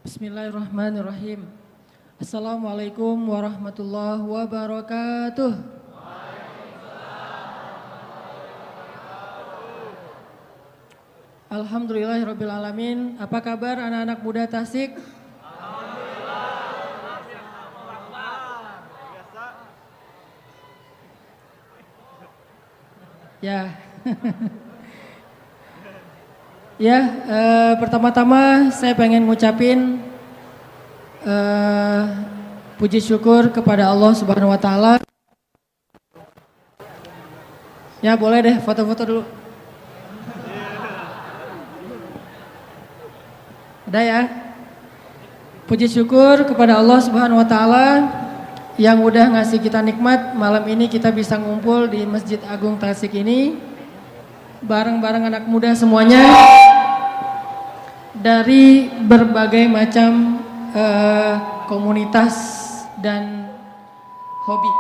Bismillahirrahmanirrahim. Assalamualaikum warahmatullahi wabarakatuh. Alhamdulillahirabbil alamin. Apa kabar anak-anak muda Tasik? Ya. Ya, pertama-tama saya pengen ngucapin puji syukur kepada Allah Subhanahu wa taala. Ya, boleh deh foto-foto dulu. Udah ya. Puji syukur kepada Allah Subhanahu wa taala yang udah ngasih kita nikmat malam ini kita bisa ngumpul di Masjid Agung Tasik ini bareng-bareng anak muda semuanya dari berbagai macam komunitas dan hobi.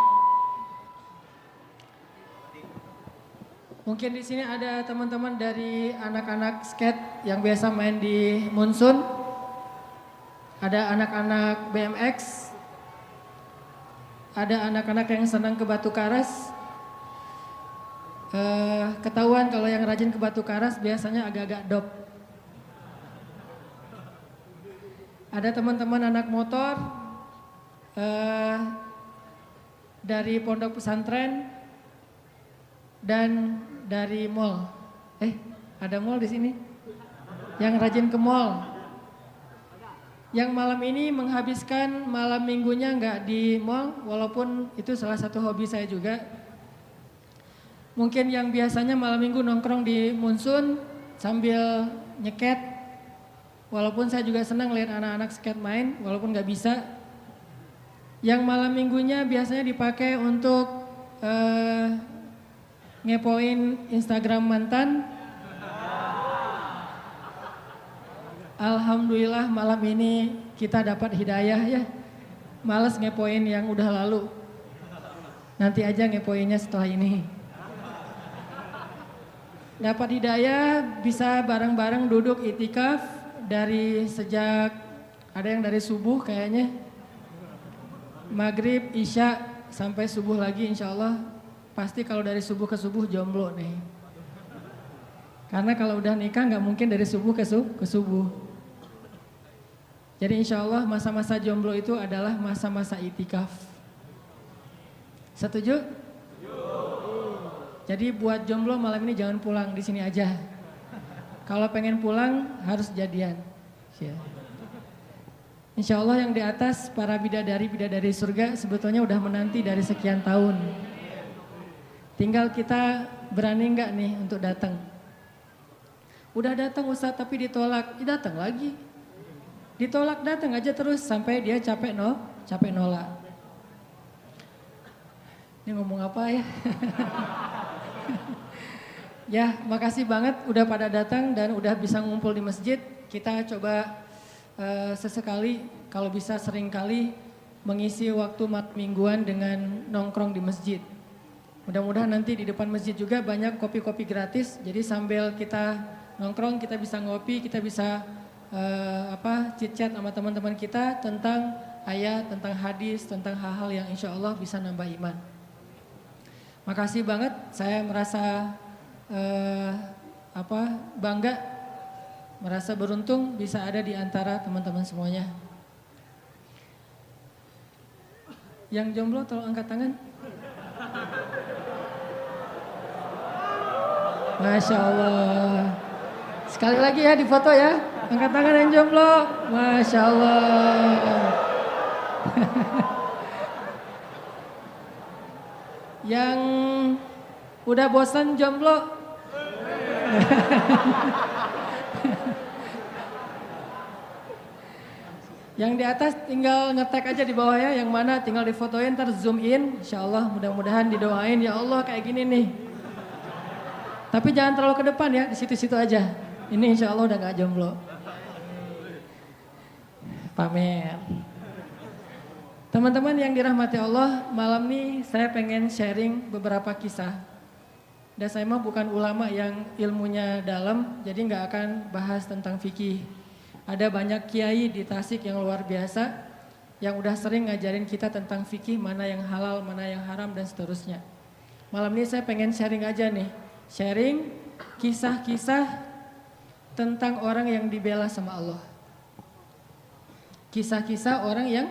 Mungkin di sini ada teman-teman dari anak-anak skate yang biasa main di Munsun, ada anak-anak BMX, ada anak-anak yang senang ke batu karas. Ketahuan kalau yang rajin ke batu karas biasanya agak-agak dop. Ada teman-teman anak motor dari pondok pesantren dan dari mall. Ada mall di sini? Yang rajin ke mall. Yang malam ini menghabiskan malam minggunya nggak di mall, walaupun itu salah satu hobi saya juga. Mungkin yang biasanya malam minggu nongkrong di Munsun sambil nyeket. Walaupun saya juga senang lihat anak-anak skate main, walaupun nggak bisa. Yang malam minggunya biasanya dipakai untuk ngepoin Instagram mantan. Alhamdulillah malam ini kita dapat hidayah ya. Males ngepoin yang udah lalu. Nanti aja ngepoinnya setelah ini. Dapat hidayah bisa bareng-bareng duduk itikaf dari sejak ada yang dari subuh kayaknya. Maghrib, isya sampai subuh lagi insya Allah. Pasti kalau dari subuh ke subuh jomblo nih. Karena kalau udah nikah nggak mungkin dari subuh ke subuh. Jadi insya Allah masa-masa jomblo itu adalah masa-masa itikaf. Setuju? Jadi buat jomblo malam ini jangan pulang, di sini aja. Kalau pengen pulang harus jadian. Insya Allah yang di atas para bidadari surga sebetulnya udah menanti dari sekian tahun. Tinggal kita berani nggak nih untuk datang. Udah datang Ustaz tapi ditolak, datang lagi. Ditolak datang aja terus sampai dia capek nolak. Ini ngomong apa ya? Ya, makasih banget udah pada datang dan udah bisa ngumpul di masjid. Kita coba sesekali, kalau bisa sering kali mengisi waktu mingguan dengan nongkrong di masjid. Mudah-mudahan nanti di depan masjid juga banyak kopi-kopi gratis. Jadi sambil kita nongkrong, kita bisa ngopi, kita bisa chit-chat sama teman-teman kita tentang ayat, tentang hadis, tentang hal-hal yang insya Allah bisa nambah iman. Makasih banget, saya merasa bangga, merasa beruntung bisa ada di antara teman-teman semuanya. Yang jomblo tolong angkat tangan. Masya Allah. Sekali lagi ya di foto ya, angkat tangan yang jomblo. Masya Allah. Yang udah bosan jomblo. Yang di atas tinggal ngetek aja di bawah ya, yang mana tinggal difotoin ntar zoom in. Insya Allah mudah-mudahan didoain ya Allah kayak gini nih. Tapi jangan terlalu ke depan ya, di situ-situ aja. Ini insya Allah udah gak jomblo. Pamer. Teman-teman yang dirahmati Allah, malam ini saya pengen sharing beberapa kisah. Dan saya mah bukan ulama yang ilmunya dalam, jadi nggak akan bahas tentang fikih. Ada banyak kiai di Tasik yang luar biasa yang udah sering ngajarin kita tentang fikih, mana yang halal, mana yang haram dan seterusnya. Malam ini saya pengen sharing aja nih. Sharing kisah-kisah tentang orang yang dibela sama Allah. Kisah-kisah orang yang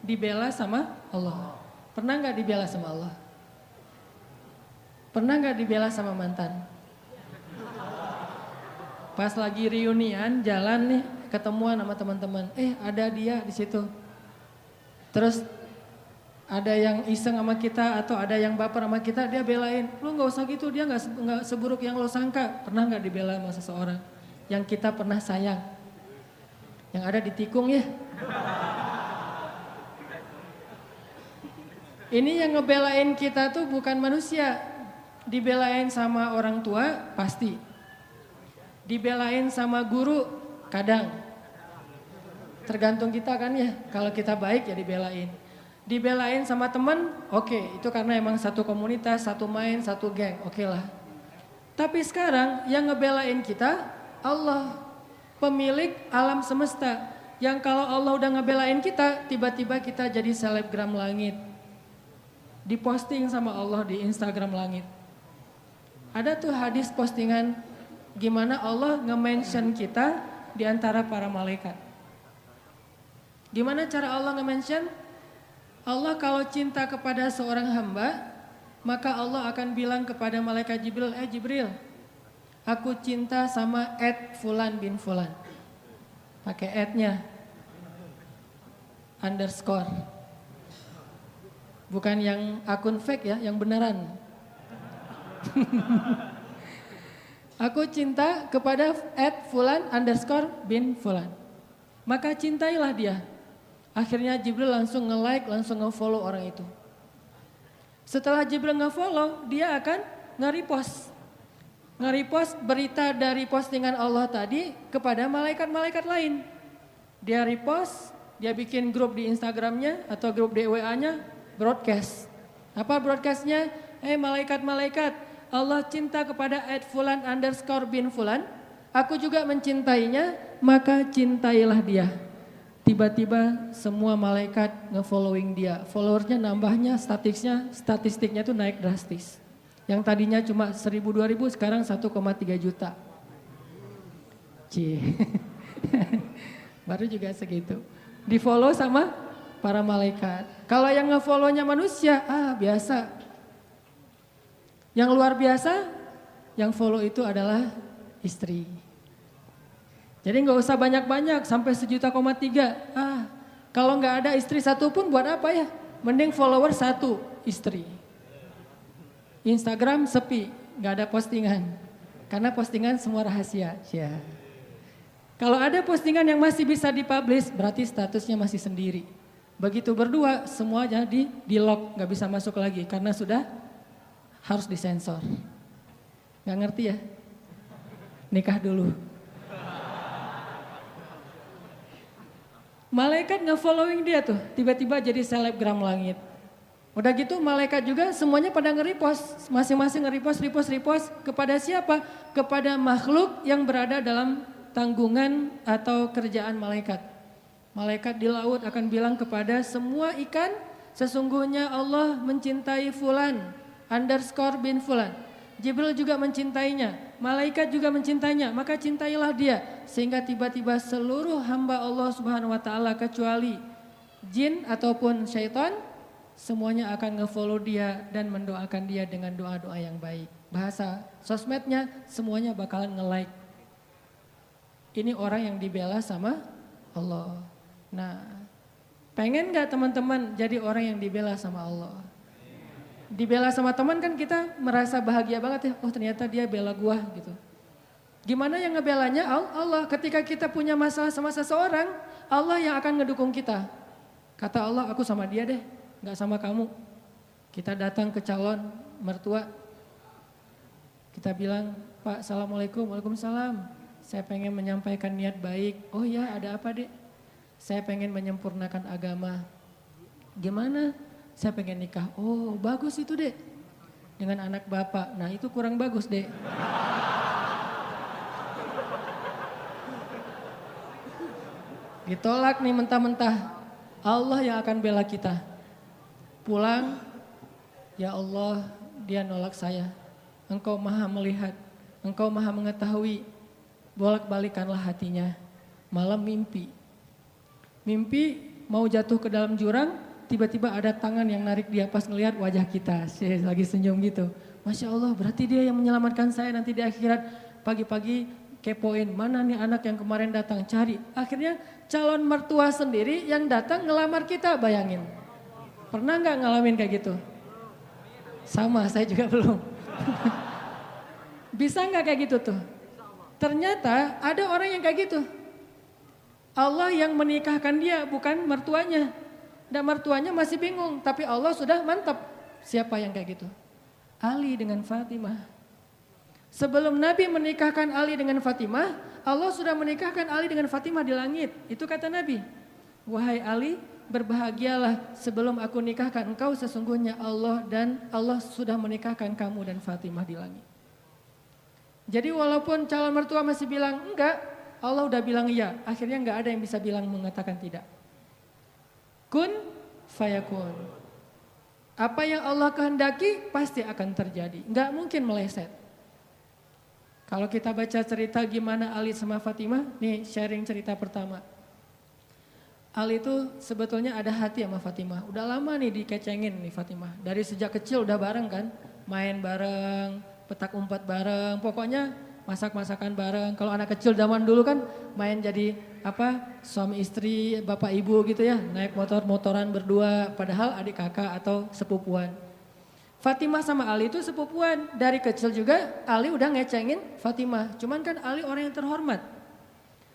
dibela sama Allah. Pernah gak dibela sama Allah? Pernah gak dibela sama mantan? Pas lagi reunian jalan nih, ketemuan sama teman-teman. Ada dia di situ. Terus ada yang iseng sama kita atau ada yang baper sama kita, dia belain. Lu nggak usah gitu, dia nggak seburuk yang lo sangka. Pernah nggak dibela sama seseorang yang kita pernah sayang? Yang ada di tikung ya. Ini yang ngebelain kita tuh bukan manusia. Dibelain sama orang tua pasti. Dibelain sama guru kadang. Tergantung kita kan ya, kalau kita baik ya dibelain. Dibelain sama teman, oke, itu karena emang satu komunitas, satu main, satu geng, oke lah. Tapi sekarang yang ngebelain kita, Allah, pemilik alam semesta. Yang kalau Allah udah ngebelain kita, tiba-tiba kita jadi selebgram langit. Diposting sama Allah di Instagram langit. Ada tuh hadis postingan gimana Allah nge-mention kita di antara para malaikat. Gimana cara Allah nge-mention? Allah kalau cinta kepada seorang hamba, maka Allah akan bilang kepada malaikat Jibril, Jibril, aku cinta sama Fulan bin Fulan. Pakai @-nya. Underscore. Bukan yang akun fake ya, yang beneran. Aku cinta kepada @Fulan underscore bin Fulan. Maka cintailah dia. Akhirnya Jibril langsung nge-like, langsung nge-follow orang itu. Setelah Jibril nge-follow, dia akan nge-repost. Nge-repost berita dari postingan Allah tadi kepada malaikat-malaikat lain. Dia repost, dia bikin grup di Instagramnya atau grup di WA-nya, broadcast. Apa broadcastnya? Malaikat-malaikat, Allah cinta kepada @Fulan underscore bin Fulan. Aku juga mencintainya, maka cintailah dia. Tiba-tiba semua malaikat nge-following dia. Followersnya nambahnya, statistiknya tuh naik drastis. Yang tadinya cuma 1.000-2.000 sekarang 1,3 juta. Baru juga segitu. Di follow sama para malaikat. Kalau yang nge-follownya manusia, biasa. Yang luar biasa, yang follow itu adalah istri. Jadi nggak usah banyak-banyak sampai 1,3 juta. Kalau nggak ada istri satu pun buat apa ya? Mending follower 1 istri. Instagram sepi, nggak ada postingan. Karena postingan semua rahasia. Ya. Kalau ada postingan yang masih bisa dipublish, berarti statusnya masih sendiri. Begitu berdua, semuanya di-lock, nggak bisa masuk lagi karena sudah harus disensor. Nggak ngerti ya? Nikah dulu. Malaikat nge-following dia tuh, tiba-tiba jadi selebgram langit. Udah gitu malaikat juga semuanya pada nge-repost, masing-masing nge-repost kepada siapa? Kepada makhluk yang berada dalam tanggungan atau kerjaan malaikat. Malaikat di laut akan bilang kepada semua ikan, sesungguhnya Allah mencintai Fulan underscore bin Fulan. Jibril juga mencintainya, malaikat juga mencintainya, maka cintailah dia. Sehingga tiba-tiba seluruh hamba Allah Subhanahu wa ta'ala kecuali jin ataupun syaitan, semuanya akan nge-follow dia dan mendoakan dia dengan doa-doa yang baik. Bahasa sosmednya semuanya bakalan nge-like. Ini orang yang dibela sama Allah. Nah, pengen gak teman-teman jadi orang yang dibela sama Allah? Dibela sama teman kan kita merasa bahagia banget ya. Oh ternyata dia bela gua gitu. Gimana yang ngebelanya? Allah. Ketika kita punya masalah sama seseorang, Allah yang akan ngedukung kita. Kata Allah, aku sama dia deh, gak sama kamu. Kita datang ke calon mertua. Kita bilang, Pak, Assalamualaikum, Waalaikumsalam. Saya pengen menyampaikan niat baik. Oh ya, ada apa dek? Saya pengen menyempurnakan agama. Gimana? Saya pengen nikah. Oh bagus itu dek. Dengan anak bapak. Nah itu kurang bagus dek. Ditolak nih mentah-mentah. Allah yang akan bela kita. Pulang, ya Allah, dia nolak saya. Engkau maha melihat, engkau maha mengetahui. Bolak-balikanlah hatinya. Malam mimpi. Mimpi mau jatuh ke dalam jurang, tiba-tiba ada tangan yang narik dia pas ngelihat wajah kita. Saya lagi senyum gitu. Masya Allah, berarti dia yang menyelamatkan saya nanti di akhirat. Pagi-pagi kepoin, mana nih anak yang kemarin datang, cari. Akhirnya calon mertua sendiri yang datang ngelamar kita, bayangin. Pernah nggak ngalamin kayak gitu? Sama, saya juga belum. Bisa nggak kayak gitu tuh? Ternyata ada orang yang kayak gitu. Allah yang menikahkan dia, bukan mertuanya. Dan mertuanya masih bingung, tapi Allah sudah mantap. Siapa yang kayak gitu? Ali dengan Fatimah. Sebelum Nabi menikahkan Ali dengan Fatimah, Allah sudah menikahkan Ali dengan Fatimah di langit. Itu kata Nabi. Wahai Ali, berbahagialah sebelum aku nikahkan engkau, sesungguhnya Allah dan Allah sudah menikahkan kamu dan Fatimah di langit. Jadi walaupun calon mertua masih bilang enggak, Allah udah bilang iya. Akhirnya enggak ada yang bisa bilang mengatakan tidak. Kun fayakun. Apa yang Allah kehendaki pasti akan terjadi. Enggak mungkin meleset. Kalau kita baca cerita gimana Ali sama Fatimah, nih sharing cerita pertama. Ali itu sebetulnya ada hati sama Fatimah. Udah lama nih dikecengin nih Fatimah. Dari sejak kecil udah bareng kan. Main bareng, petak umpet bareng. Pokoknya masak-masakan bareng. Kalau anak kecil zaman dulu kan main jadi suami istri, bapak ibu gitu ya. Naik motor-motoran berdua. Padahal adik kakak atau sepupuan. Fatimah sama Ali itu sepupuan. Dari kecil juga Ali udah ngecengin Fatimah. Cuman kan Ali orang yang terhormat.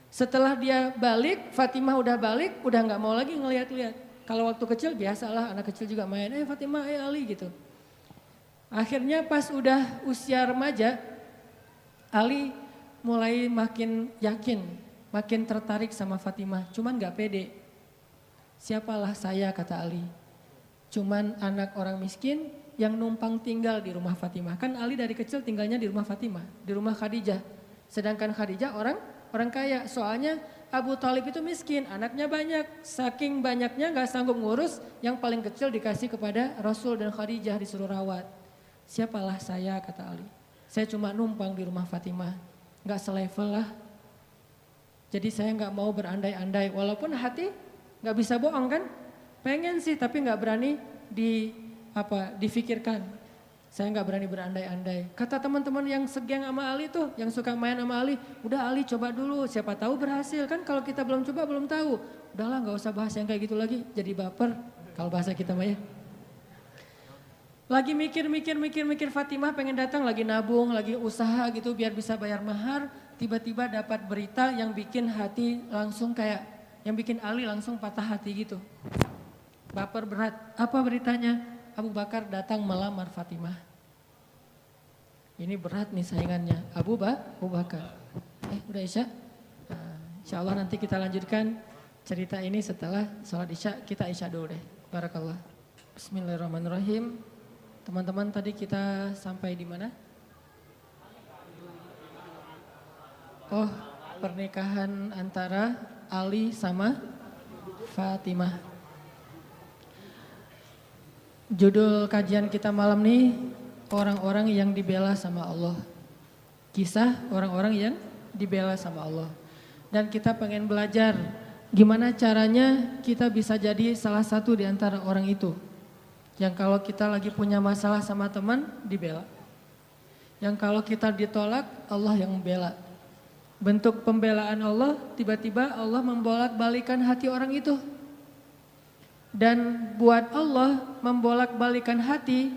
Setelah dia balik, Fatimah udah balik, udah gak mau lagi ngeliat-liat. Kalau waktu kecil biasalah anak kecil juga main, Fatimah, Ali gitu. Akhirnya pas udah usia remaja, Ali mulai makin yakin, makin tertarik sama Fatimah. Cuman gak pede. Siapalah saya, kata Ali. Cuman anak orang miskin yang numpang tinggal di rumah Fatimah. Kan Ali dari kecil tinggalnya di rumah Fatimah, di rumah Khadijah. Sedangkan Khadijah orang kaya, soalnya Abu Thalib itu miskin, anaknya banyak. Saking banyaknya gak sanggup ngurus, yang paling kecil dikasih kepada Rasul dan Khadijah disuruh rawat. Siapalah saya, kata Ali. Saya cuma numpang di rumah Fatimah, gak selevel lah. Jadi saya gak mau berandai-andai, walaupun hati gak bisa bohong kan. Pengen sih tapi gak berani difikirkan. Saya nggak berani berandai-andai. Kata teman-teman yang segeng sama Ali tuh, yang suka main sama Ali, udah Ali coba dulu, siapa tahu berhasil. Kan kalau kita belum coba belum tahu. Udahlah nggak usah bahas yang kayak gitu lagi, jadi baper. Kalau bahasa kita mah ya. Lagi mikir Fatimah pengen datang, lagi nabung, lagi usaha gitu biar bisa bayar mahar. Tiba-tiba dapat berita yang bikin hati langsung yang bikin Ali langsung patah hati gitu. Baper berat. Apa beritanya? Abu Bakar datang melamar Fatimah. Ini berat nih saingannya. Abu Bakar. Udah Isya? Nah, insya Allah nanti kita lanjutkan cerita ini setelah sholat Isya. Kita Isya dulu deh. Barakallah. Bismillahirrahmanirrahim. Teman-teman tadi kita sampai di mana? Oh, pernikahan antara Ali sama Fatimah. Judul kajian kita malam ini, orang-orang yang dibela sama Allah. Kisah orang-orang yang dibela sama Allah. Dan kita pengen belajar gimana caranya kita bisa jadi salah satu di antara orang itu. Yang kalau kita lagi punya masalah sama teman, dibela. Yang kalau kita ditolak, Allah yang membela. Bentuk pembelaan Allah, tiba-tiba Allah membolak-balikan hati orang itu. Dan buat Allah membolak-balikan hati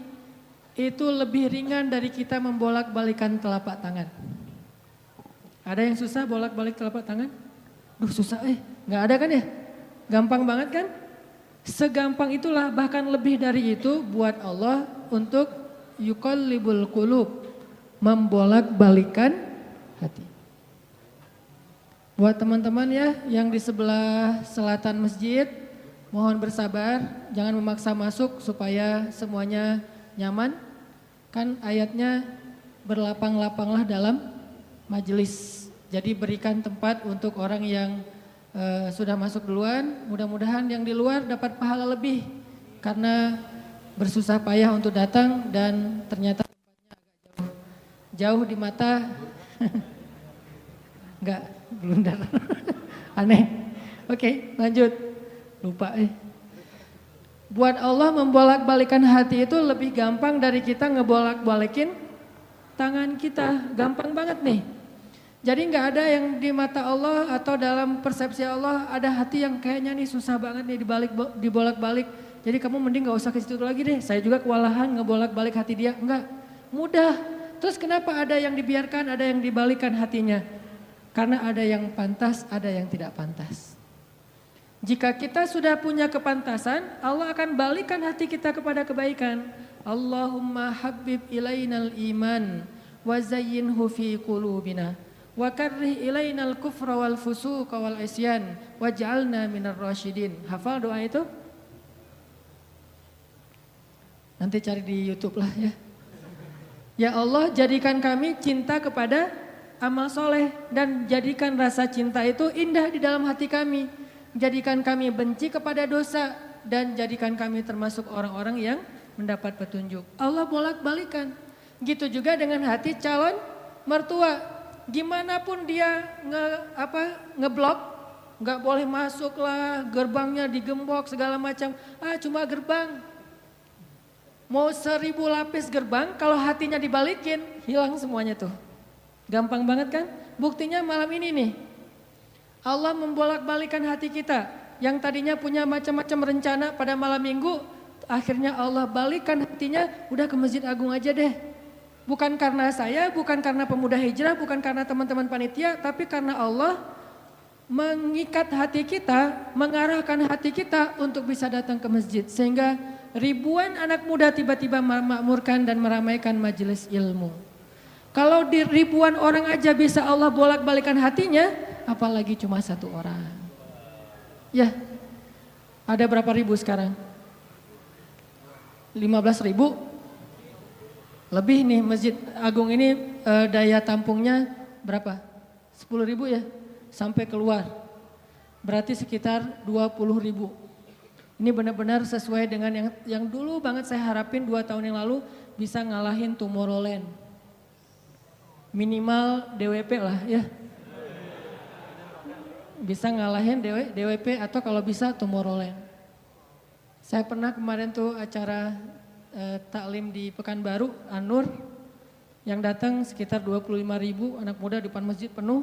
itu lebih ringan dari kita membolak-balikan telapak tangan. Ada yang susah bolak-balik telapak tangan? Susah gak ada kan ya? Gampang banget kan? Segampang itulah, bahkan lebih dari itu buat Allah untuk yuqallibul qulub, membolak-balikan hati. Buat teman-teman ya yang di sebelah selatan masjid, mohon bersabar, jangan memaksa masuk supaya semuanya nyaman. Kan ayatnya berlapang-lapanglah dalam majelis. Jadi berikan tempat untuk orang yang sudah masuk duluan, mudah-mudahan yang di luar dapat pahala lebih karena bersusah payah untuk datang dan ternyata tempatnya agak jauh di mata. Enggak, blunder. Aneh. Oke, lanjut. Lupa Buat Allah membolak-balikan hati itu lebih gampang dari kita ngebolak-balikin tangan kita. Gampang banget nih. Jadi nggak ada yang di mata Allah atau dalam persepsi Allah ada hati yang kayaknya nih susah banget nih dibolak-balik. Jadi kamu mending nggak usah ke situ lagi deh. Saya juga kewalahan ngebolak-balik hati dia. Enggak, mudah. Terus kenapa ada yang dibiarkan, ada yang dibalikan hatinya? Karena ada yang pantas, ada yang tidak pantas. Jika kita sudah punya kepantasan, Allah akan balikan hati kita kepada kebaikan. Allahumma habib ilainal iman wa zayyinhu fi qulubina wa karrih ilainal kufra wal fusuqa wal isyan waj'alna minar rasyidin. Hafal doa itu? Nanti cari di YouTube lah ya. Ya Allah, jadikan kami cinta kepada amal soleh dan jadikan rasa cinta itu indah di dalam hati kami. Jadikan kami benci kepada dosa dan jadikan kami termasuk orang-orang yang mendapat petunjuk. Allah bolak-balikan. Gitu juga dengan hati calon mertua. Gimana pun dia ngeblok, nggak boleh masuk lah, gerbangnya digembok segala macam. Cuma gerbang. Mau 1000 lapis gerbang, kalau hatinya dibalikin, hilang semuanya tuh. Gampang banget kan? Buktinya malam ini nih. Allah membolak-balikan hati kita. Yang tadinya punya macam-macam rencana pada malam minggu, akhirnya Allah balikan hatinya, udah ke Masjid Agung aja deh. Bukan karena saya, bukan karena pemuda hijrah, bukan karena teman-teman panitia, tapi karena Allah mengikat hati kita, mengarahkan hati kita untuk bisa datang ke masjid. Sehingga ribuan anak muda tiba-tiba memakmurkan dan meramaikan majelis ilmu. Kalau di ribuan orang aja bisa Allah bolak-balikan hatinya, apalagi cuma satu orang. Ya, ada berapa ribu sekarang? 15.000? Lebih nih Masjid Agung ini daya tampungnya berapa? 10.000 ya? Sampai keluar. Berarti sekitar 20.000. Ini benar-benar sesuai dengan yang dulu banget saya harapin 2 tahun yang lalu bisa ngalahin Tomorrowland. Minimal DWP lah ya. Bisa ngalahin DWP atau kalau bisa Tomorrowland. Saya pernah kemarin tuh acara taklim di Pekanbaru, An-Nur. Yang datang sekitar 25.000 anak muda di depan masjid penuh.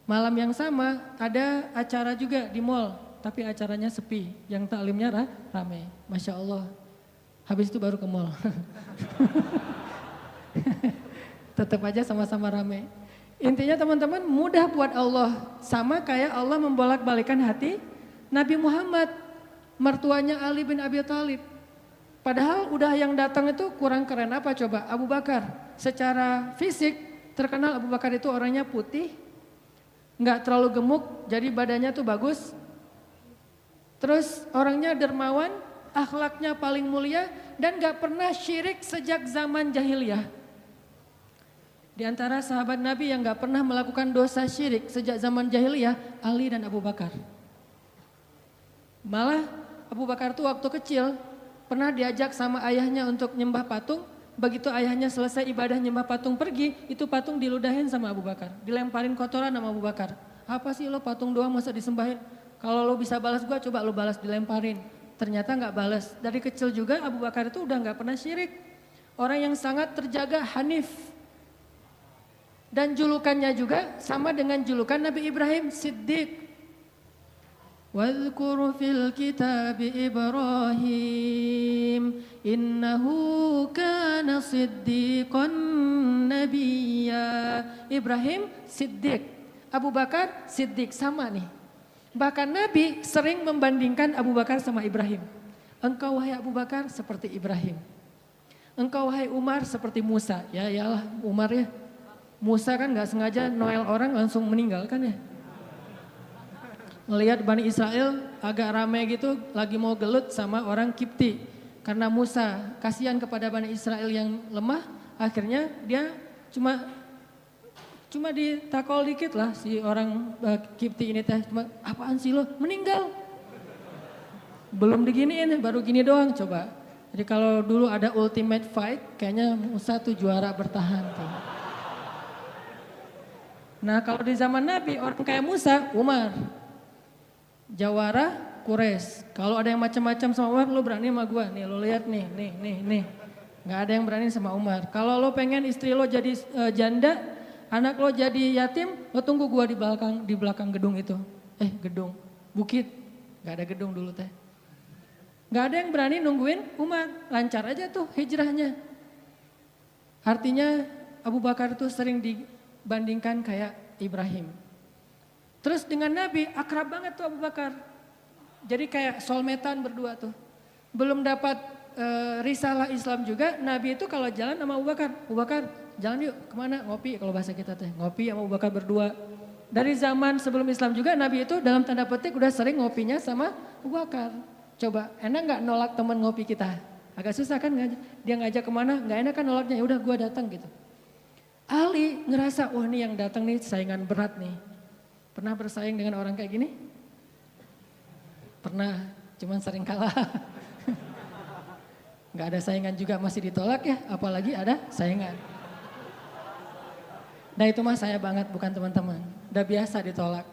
Malam yang sama ada acara juga di mall. Tapi acaranya sepi, yang taklimnya ramai. Masya Allah. Habis itu baru ke mall. Tetap aja sama-sama ramai. Intinya teman-teman mudah buat Allah. Sama kayak Allah membolak-balikan hati Nabi Muhammad. Mertuanya Ali bin Abi Thalib. Padahal udah yang datang itu kurang keren apa coba? Abu Bakar. Secara fisik terkenal Abu Bakar itu orangnya putih. Nggak terlalu gemuk, jadi badannya tuh bagus. Terus orangnya dermawan, akhlaknya paling mulia dan gak pernah syirik sejak zaman jahiliyah. Di antara sahabat Nabi yang gak pernah melakukan dosa syirik sejak zaman jahiliyah, Ali dan Abu Bakar. Malah Abu Bakar tuh waktu kecil pernah diajak sama ayahnya untuk nyembah patung. Begitu ayahnya selesai ibadah nyembah patung pergi, itu patung diludahin sama Abu Bakar. Dilemparin kotoran sama Abu Bakar. Apa sih lo patung doang masa disembahin? Kalau lo bisa balas gua, coba lo balas, dilemparin. Ternyata gak balas. Dari kecil juga Abu Bakar itu udah gak pernah syirik. Orang yang sangat terjaga hanif. Dan julukannya juga sama dengan julukan Nabi Ibrahim, Siddiq. Wadhkur fil kitab Ibrahim innahu kana siddiqan nabiyya. Ibrahim Siddiq, Abu Bakar Siddiq, sama nih. Bahkan Nabi sering membandingkan Abu Bakar sama Ibrahim. Engkau wahai Abu Bakar seperti Ibrahim. Engkau wahai Umar seperti Musa. Ya iyalah Umar ya. Musa kan gak sengaja noel orang langsung meninggal kan ya. Melihat Bani Israel agak ramai gitu lagi mau gelut sama orang Kipti. Karena Musa kasihan kepada Bani Israel yang lemah, akhirnya dia cuma Cuma ditakol dikit lah si orang Kipti ini teh. Cuma apaan sih lo? Meninggal. Belum diginiin baru gini doang coba. Jadi kalau dulu ada ultimate fight kayaknya Musa tuh juara bertahan tuh. Nah kalau di zaman Nabi orang kayak Musa, Umar. Jawara, Quraisy. Kalau ada yang macam-macam sama Umar, lo berani sama gue. Nih lo lihat nih. Gak ada yang berani sama Umar. Kalau lo pengen istri lo jadi janda, anak lo jadi yatim, lo tunggu gue di belakang gedung itu. Gedung, bukit. Gak ada gedung dulu teh. Gak ada yang berani nungguin Umar. Lancar aja tuh hijrahnya. Artinya Abu Bakar tuh sering dibandingkan kayak Ibrahim. Terus dengan Nabi akrab banget tuh Abu Bakar. Jadi kayak soulmate-an berdua tuh. Belum dapat risalah Islam juga, Nabi itu kalau jalan sama Abu Bakar jalan yuk kemana, ngopi kalau bahasa kita teh, ngopi sama Abu Bakar berdua. Dari zaman sebelum Islam juga Nabi itu dalam tanda petik udah sering ngopinya sama Abu Bakar. Coba enak gak nolak teman ngopi kita? Agak susah kan dia ngajak kemana, gak enak kan nolaknya, yaudah gue datang gitu. Ali ngerasa, wah nih yang datang nih saingan berat nih. Pernah bersaing dengan orang kayak gini? Pernah, cuman sering kalah. Gak ada saingan juga masih ditolak ya, apalagi ada saingan. Nah itu mah saya banget bukan teman-teman, udah biasa ditolak.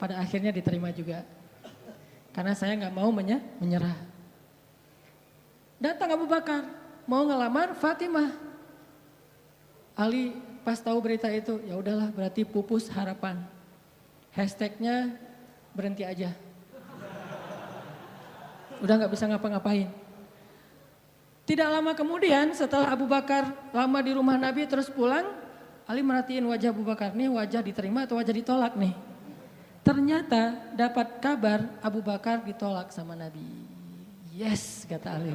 Pada akhirnya diterima juga. Karena saya gak mau menyerah. Datang Abu Bakar, mau ngelamar Fatimah. Ali pas tahu berita itu, ya udahlah berarti pupus harapan. Hashtagnya berhenti aja. Udah gak bisa ngapa-ngapain. Tidak lama kemudian setelah Abu Bakar lama di rumah Nabi terus pulang, Ali merhatiin wajah Abu Bakar nih, wajah diterima atau wajah ditolak nih. Ternyata dapat kabar Abu Bakar ditolak sama Nabi. Yes, kata Ali.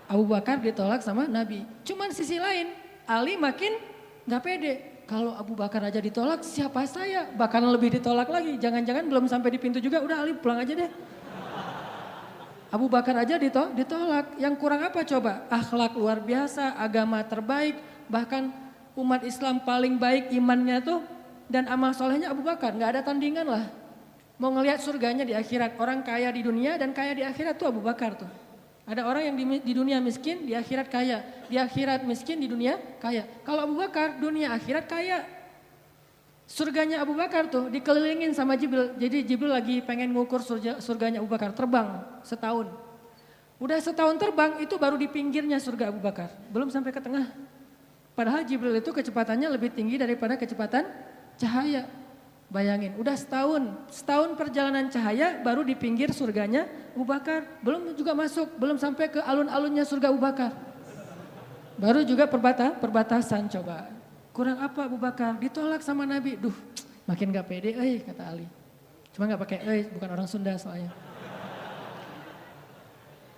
Abu Bakar ditolak sama Nabi. Cuman sisi lain, Ali makin gak pede. Kalau Abu Bakar aja ditolak, siapa saya? Bahkan lebih ditolak lagi. Jangan-jangan belum sampai di pintu juga, udah Ali pulang aja deh. Abu Bakar aja ditolak. Yang kurang apa coba? Akhlak luar biasa, agama terbaik, bahkan umat Islam paling baik imannya tuh dan amal solehnya Abu Bakar. Gak ada tandingan lah. Mau ngelihat surganya di akhirat. Orang kaya di dunia dan kaya di akhirat tuh Abu Bakar tuh. Ada orang yang di dunia miskin, di akhirat kaya. Di akhirat miskin, di dunia kaya. Kalau Abu Bakar, dunia akhirat kaya. Surganya Abu Bakar tuh dikelilingin sama Jibril. Jadi Jibril lagi pengen ngukur surganya Abu Bakar. Terbang setahun. Udah setahun terbang itu baru di pinggirnya surga Abu Bakar. Belum sampai ke tengah. Padahal Jibril itu kecepatannya lebih tinggi daripada kecepatan cahaya. Bayangin udah setahun perjalanan cahaya baru di pinggir surganya Abu Bakar. Belum juga masuk, belum sampai ke alun-alunnya surga Abu Bakar. Baru juga perbatasan coba. Kurang apa Abu Bakar? Ditolak sama Nabi. Duh, makin gak pede, kata Ali. Cuma gak pakai, bukan orang Sunda soalnya.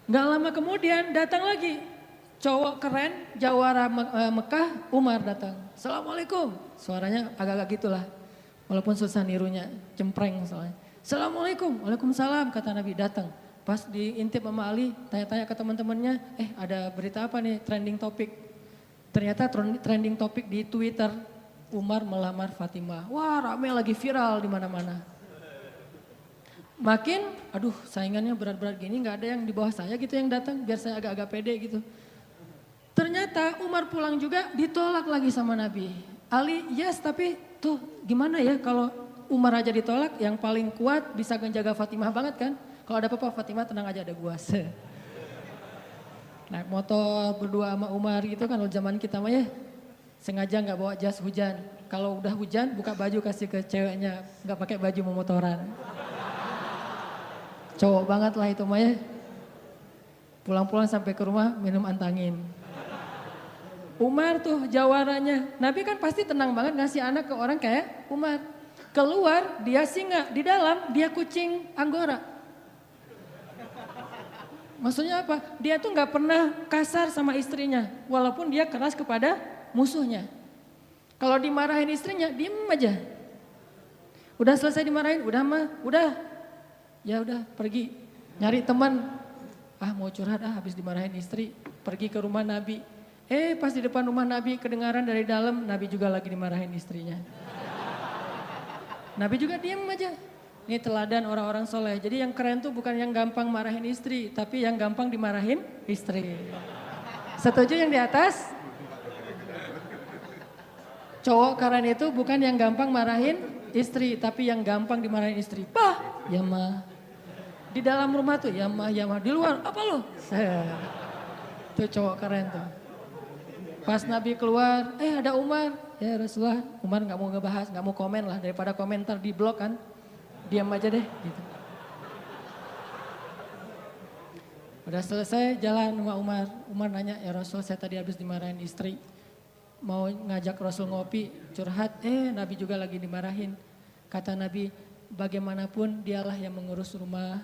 Gak lama kemudian datang lagi. Cowok keren, jawara Mekah, Umar datang. Assalamualaikum. Suaranya agak-agak gitulah. Walaupun susah nirunya, cempreng soalnya. Assalamualaikum, waalaikumsalam kata Nabi datang. Pas diintip sama Ali, tanya-tanya ke teman-temannya, ada berita apa nih trending topik. Ternyata trending topik di Twitter, Umar melamar Fatimah. Wah rame lagi viral di mana-mana. Makin, aduh saingannya berat-berat gini gak ada yang di bawah saya gitu yang datang. Biar saya agak-agak pede gitu. Ternyata Umar pulang juga ditolak lagi sama Nabi. Ali yes tapi tuh gimana ya kalau Umar aja ditolak yang paling kuat bisa menjaga Fatimah banget kan. Kalau ada apa-apa Fatimah tenang aja ada gua. Naik motor berdua sama Umar gitu kan zaman kita mah ya. Sengaja gak bawa jas hujan. Kalau udah hujan buka baju kasih ke ceweknya. Gak pakai baju memotoran. Cowok banget lah itu mah ya. Pulang-pulang sampai ke rumah minum antangin. Umar tuh jawarannya. Nabi kan pasti tenang banget ngasih anak ke orang kayak Umar. Keluar dia singa, di dalam dia kucing Anggora. Maksudnya apa? Dia tuh gak pernah kasar sama istrinya. Walaupun dia keras kepada musuhnya. Kalau dimarahin istrinya, diem aja. Udah selesai dimarahin, udah. Ya udah pergi. Nyari teman. Mau curhat habis dimarahin istri. Pergi ke rumah Nabi. Pas di depan rumah Nabi kedengaran dari dalam, Nabi juga lagi dimarahin istrinya. Nabi juga diam aja. Ini teladan orang-orang soleh. Jadi yang keren tuh bukan yang gampang marahin istri, tapi yang gampang dimarahin istri. Setuju yang di atas? Cowok keren itu bukan yang gampang marahin istri, tapi yang gampang dimarahin istri. Bah, ya mah. Di dalam rumah tuh, ya mah. Di luar, apa lo? Tuh cowok keren tuh. Pas Nabi keluar, ada Umar. Ya Rasulullah, Umar gak mau ngebahas, gak mau komen lah. Daripada komentar di blog kan, diam aja deh gitu. Udah selesai jalan sama Umar. Umar nanya, ya Rasul saya tadi habis dimarahin istri. Mau ngajak Rasul ngopi, curhat, Nabi juga lagi dimarahin. Kata Nabi, bagaimanapun dialah yang mengurus rumah.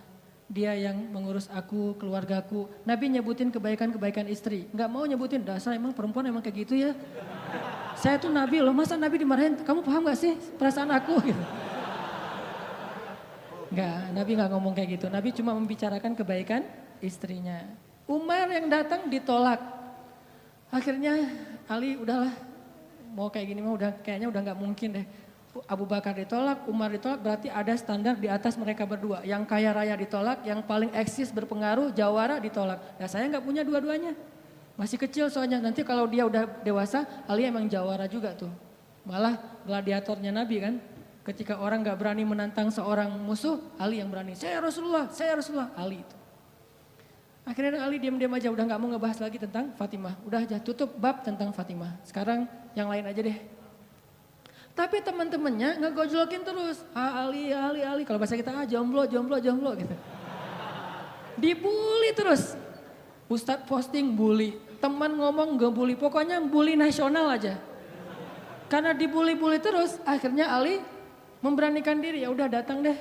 Dia yang mengurus aku, keluargaku. Nabi nyebutin kebaikan-kebaikan istri. Gak mau nyebutin, dasar emang perempuan emang kayak gitu ya. Saya tuh Nabi loh, masa Nabi dimarahin, kamu paham gak sih perasaan aku? Gitu. Enggak, Nabi gak ngomong kayak gitu. Nabi cuma membicarakan kebaikan istrinya. Umar yang datang ditolak. Akhirnya Ali udahlah, mau kayak gini mah kayaknya udah gak mungkin deh. Abu Bakar ditolak, Umar ditolak, berarti ada standar di atas mereka berdua. Yang kaya raya ditolak, yang paling eksis berpengaruh, jawara ditolak. Nah saya gak punya dua-duanya. Masih kecil soalnya, nanti kalau dia udah dewasa, Ali emang jawara juga tuh. Malah gladiatornya Nabi kan. Ketika orang gak berani menantang seorang musuh, Ali yang berani. Saya Rasulullah, Ali itu. Akhirnya Ali diam-diam aja, udah gak mau ngebahas lagi tentang Fatimah. Udah aja tutup bab tentang Fatimah. Sekarang yang lain aja deh. Tapi teman-temannya ngegojlokin terus. Ali. Kalau bahasa kita jomblo gitu. Dibully terus. Ustadz posting bully. Teman ngomong gak bully. Pokoknya bully nasional aja. Karena dibully-bully terus. Akhirnya Ali memberanikan diri. Ya udah datang deh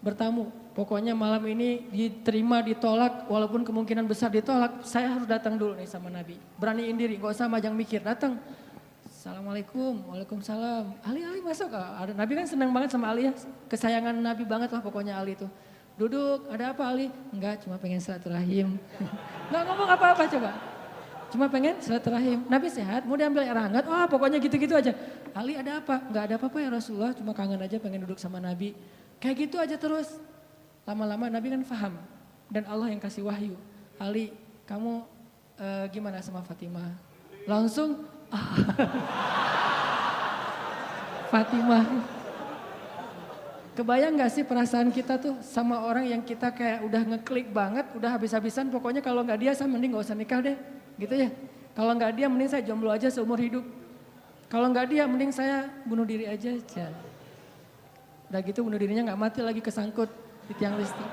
bertamu. Pokoknya malam ini diterima ditolak. Walaupun kemungkinan besar ditolak. Saya harus datang dulu nih sama Nabi. Beraniin diri. Gak usah majang mikir. Datang. Assalamualaikum, waalaikumsalam. Ali masuk. Nabi kan senang banget sama Ali ya. Kesayangan Nabi banget lah pokoknya Ali tuh. Duduk, ada apa Ali? Enggak, cuma pengen silaturahim. Enggak ngomong apa-apa coba. Cuma pengen silaturahim. Nabi sehat, mau diambil air hangat. Pokoknya gitu-gitu aja. Ali ada apa? Enggak ada apa-apa ya Rasulullah. Cuma kangen aja pengen duduk sama Nabi. Kayak gitu aja terus. Lama-lama Nabi kan paham. Dan Allah yang kasih wahyu. Ali, kamu gimana sama Fatimah? Langsung Fatimah. Kebayang gak sih perasaan kita tuh sama orang yang kita kayak udah ngeklik banget, udah habis-habisan, pokoknya kalau gak dia saya mending gak usah nikah deh, gitu ya. Kalau gak dia mending saya jomblo aja seumur hidup. Kalau gak dia mending saya bunuh diri aja. Udah gitu bunuh dirinya gak mati lagi kesangkut di tiang listrik.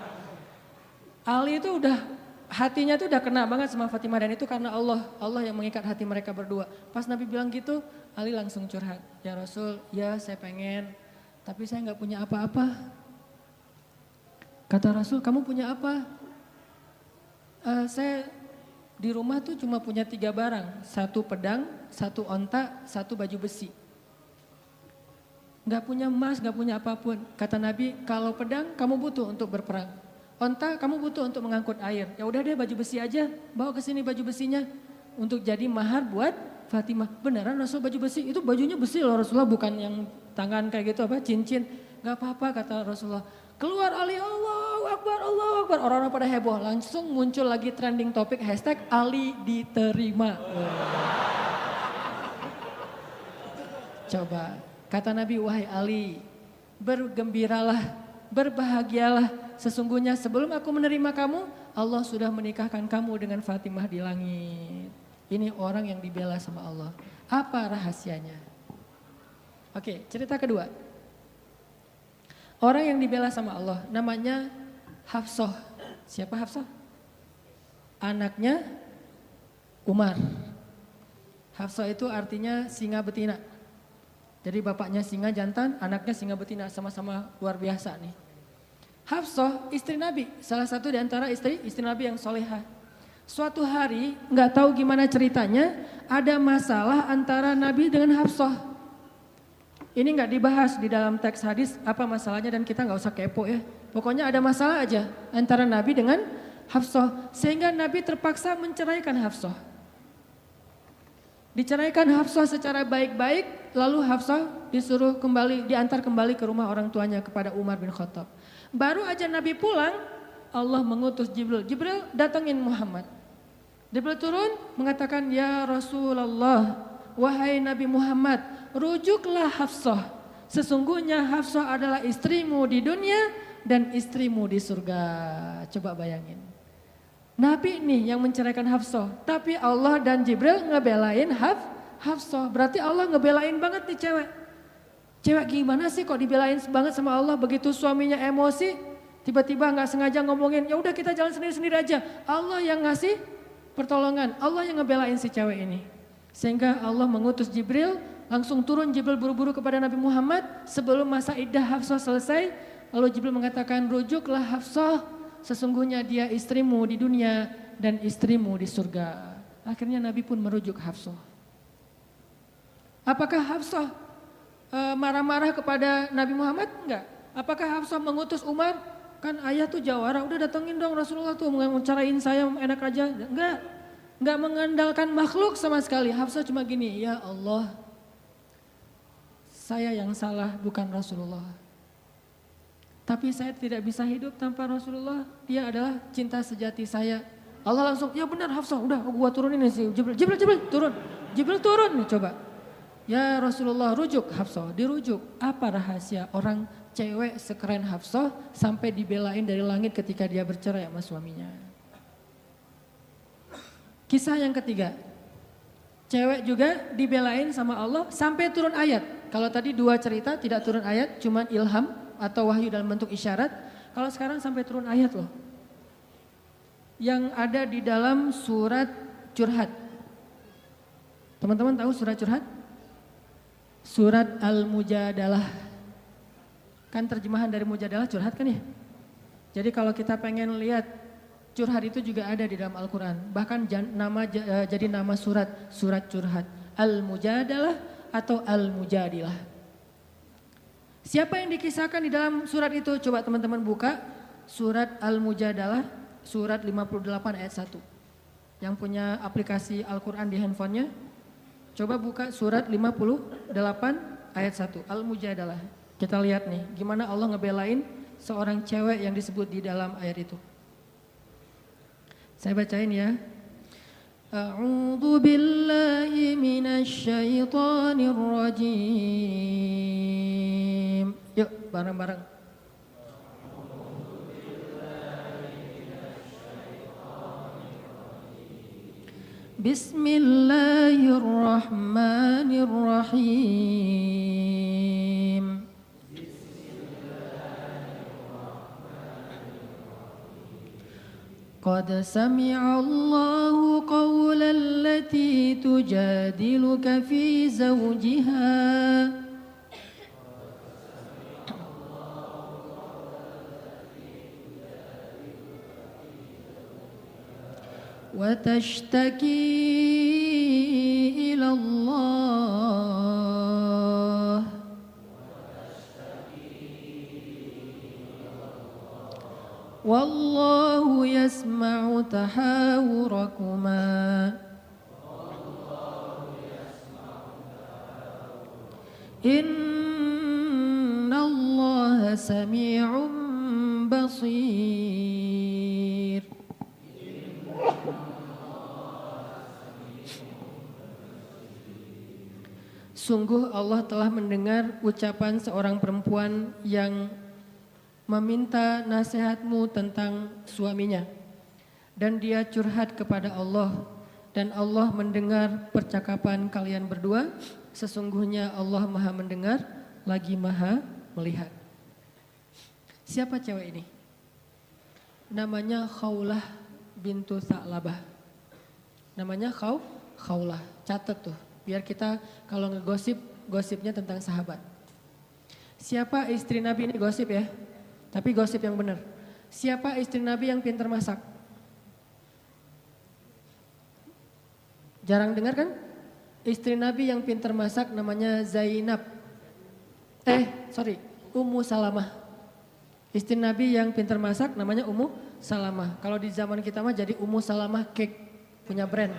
Ali itu udah hatinya tuh udah kena banget sama Fatimah dan itu karena Allah yang mengikat hati mereka berdua. Pas Nabi bilang gitu, Ali langsung curhat. Ya Rasul, ya saya pengen, tapi saya gak punya apa-apa. Kata Rasul, kamu punya apa? Saya di rumah tuh cuma punya 3 barang. 1 pedang, 1 onta, 1 baju besi. Gak punya emas, gak punya apapun. Kata Nabi, kalau pedang kamu butuh untuk berperang. Onta kamu butuh untuk mengangkut air. Ya udah deh baju besi aja, bawa ke sini baju besinya untuk jadi mahar buat Fatimah. Beneran Rasul baju besi? Itu bajunya besi loh Rasulullah, bukan yang tangan kayak gitu apa cincin. Gak apa-apa kata Rasulullah. Keluar Ali, Allahu Akbar, Allahu Akbar. Orang-orang pada heboh, langsung muncul lagi trending topik hashtag Ali diterima. Coba, kata Nabi, wahai Ali, bergembiralah, berbahagialah. Sesungguhnya sebelum aku menerima kamu, Allah sudah menikahkan kamu dengan Fatimah di langit. Ini orang yang dibela sama Allah. Apa rahasianya? Oke, cerita kedua. Orang yang dibela sama Allah namanya Hafsah. Siapa Hafsah? Anaknya Umar. Hafsah itu artinya singa betina. Jadi bapaknya singa jantan, anaknya singa betina, sama-sama luar biasa nih. Hafsah istri Nabi, salah satu di antara istri Nabi yang solehah. Suatu hari nggak tahu gimana ceritanya, ada masalah antara Nabi dengan Hafsah. Ini nggak dibahas di dalam teks hadis apa masalahnya dan kita nggak usah kepo ya. Pokoknya ada masalah aja antara Nabi dengan Hafsah, sehingga Nabi terpaksa menceraikan Hafsah. Diceraikan Hafsah secara baik-baik, lalu Hafsah disuruh kembali, diantar kembali ke rumah orang tuanya kepada Umar bin Khattab. Baru aja Nabi pulang, Allah mengutus Jibril. Jibril datangin Muhammad. Jibril turun mengatakan, ya Rasulullah, wahai Nabi Muhammad, rujuklah Hafsah. Sesungguhnya Hafsah adalah istrimu di dunia dan istrimu di surga. Coba bayangin. Nabi nih yang menceraikan Hafsah, tapi Allah dan Jibril ngebelain Hafsah. Berarti Allah ngebelain banget nih cewek. Cewek gimana sih kok dibelain banget sama Allah, begitu suaminya emosi, tiba-tiba gak sengaja ngomongin, ya udah kita jalan sendiri-sendiri aja. Allah yang ngasih pertolongan, Allah yang ngebelain si cewek ini. Sehingga Allah mengutus Jibril, langsung turun Jibril buru-buru kepada Nabi Muhammad sebelum masa iddah Hafsah selesai. Lalu Jibril mengatakan, rujuklah Hafsah. Sesungguhnya dia istrimu di dunia dan istrimu di surga. Akhirnya Nabi pun merujuk Hafsah. Apakah Hafsah marah-marah kepada Nabi Muhammad? Enggak. Apakah Hafsah mengutus Umar? Kan ayah tuh jawara, udah datengin dong Rasulullah tuh mau carain saya enak aja. Enggak. Enggak mengandalkan makhluk sama sekali. Hafsah cuma gini, ya Allah, saya yang salah bukan Rasulullah. Tapi saya tidak bisa hidup tanpa Rasulullah. Dia adalah cinta sejati saya. Allah langsung, ya benar Hafsah, udah gua turunin sih. Jibril turun. Jibril turun nih coba. Ya Rasulullah, rujuk Hafsah, dirujuk. Apa rahasia orang cewek sekeren Hafsah sampai dibelain dari langit ketika dia bercerai sama suaminya? Kisah yang ketiga. Cewek juga dibelain sama Allah sampai turun ayat. Kalau tadi 2 cerita tidak turun ayat, cuman ilham atau wahyu dalam bentuk isyarat. Kalau sekarang sampai turun ayat loh. Yang ada di dalam surat Curhat. Teman-teman tahu surat Curhat? Surat Al-Mujadalah. Kan terjemahan dari Mujadalah curhat kan ya? Jadi kalau kita pengen lihat curhat itu juga ada di dalam Al-Quran. Bahkan jadi nama surat Curhat. Al-Mujadalah atau Al-Mujadilah. Siapa yang dikisahkan di dalam surat itu? Coba teman-teman buka surat Al-Mujadalah, surat 58 ayat 1. Yang punya aplikasi Al-Quran di handphonenya, coba buka surat 58 ayat 1, Al-Mujadalah. Kita lihat nih, gimana Allah ngebelain seorang cewek yang disebut di dalam ayat itu. Saya bacain ya. A'udzu billahi minasy syaithanir rajim. Yuk bareng-bareng. Bismillahirrahmanirrahim. قد سمع الله قول التي تجادلك في زوجها وتشتكي إلى الله والله يسمع تحاوركما إن الله سميع بصير. Sungguh Allah telah mendengar ucapan seorang perempuan yang meminta nasihatmu tentang suaminya. Dan dia curhat kepada Allah. Dan Allah mendengar percakapan kalian berdua. Sesungguhnya Allah maha mendengar, lagi maha melihat. Siapa cewek ini? Namanya Khawlah bintu Tha'labah. Namanya Khawlah, catat tuh. Biar kita kalau ngegosip, gosipnya tentang sahabat. Siapa istri Nabi ini gosip ya? Tapi gosip yang benar. Siapa istri Nabi yang pintar masak? Jarang dengar kan? Istri Nabi yang pintar masak namanya Zainab. Ummu Salamah. Istri Nabi yang pintar masak namanya Ummu Salamah. Kalau di zaman kita mah jadi Ummu Salamah Cake, punya brand.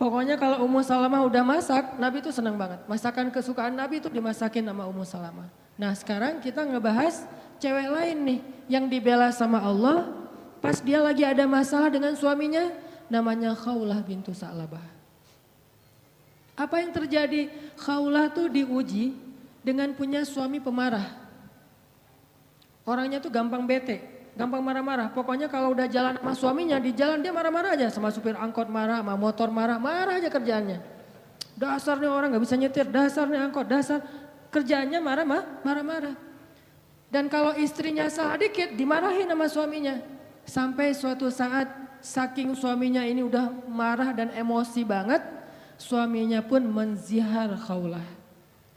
Pokoknya kalau Ummu Salamah udah masak, Nabi itu senang banget. Masakan kesukaan Nabi itu dimasakin sama Ummu Salamah. Nah sekarang kita ngebahas cewek lain nih yang dibela sama Allah pas dia lagi ada masalah dengan suaminya, namanya Khawlah bintu Sa'labah. Apa yang terjadi? Khawlah tuh diuji dengan punya suami pemarah. Orangnya tuh gampang bete, gampang marah-marah. Pokoknya kalau udah jalan sama suaminya, di jalan dia marah-marah aja. Sama supir angkot marah, sama motor marah, marah aja kerjaannya. Dasarnya orang gak bisa nyetir, dasarnya angkot, dasar. Kerjaannya marah-marah. Dan kalau istrinya salah dikit, dimarahin sama suaminya. Sampai suatu saat, saking suaminya ini udah marah dan emosi banget, suaminya pun menzihar Khawlah.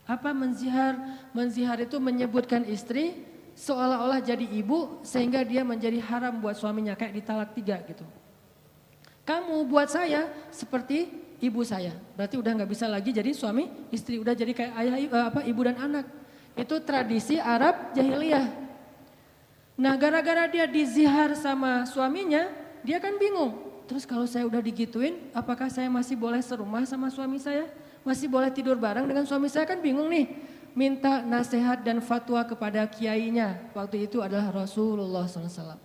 Apa menzihar? Menzihar itu menyebutkan istri seolah-olah jadi ibu sehingga dia menjadi haram buat suaminya, kayak ditalak 3 gitu. Kamu buat saya seperti ibu saya, berarti udah nggak bisa lagi jadi suami istri, udah jadi kayak ayah ibu dan anak. Itu tradisi Arab jahiliyah. Nah gara-gara dia dizihar sama suaminya, dia kan bingung. Terus kalau saya udah digituin, apakah saya masih boleh serumah sama suami saya? Masih boleh tidur bareng dengan suami saya? Kan bingung nih. Minta nasihat dan fatwa kepada kiainya. Waktu itu adalah Rasulullah SAW.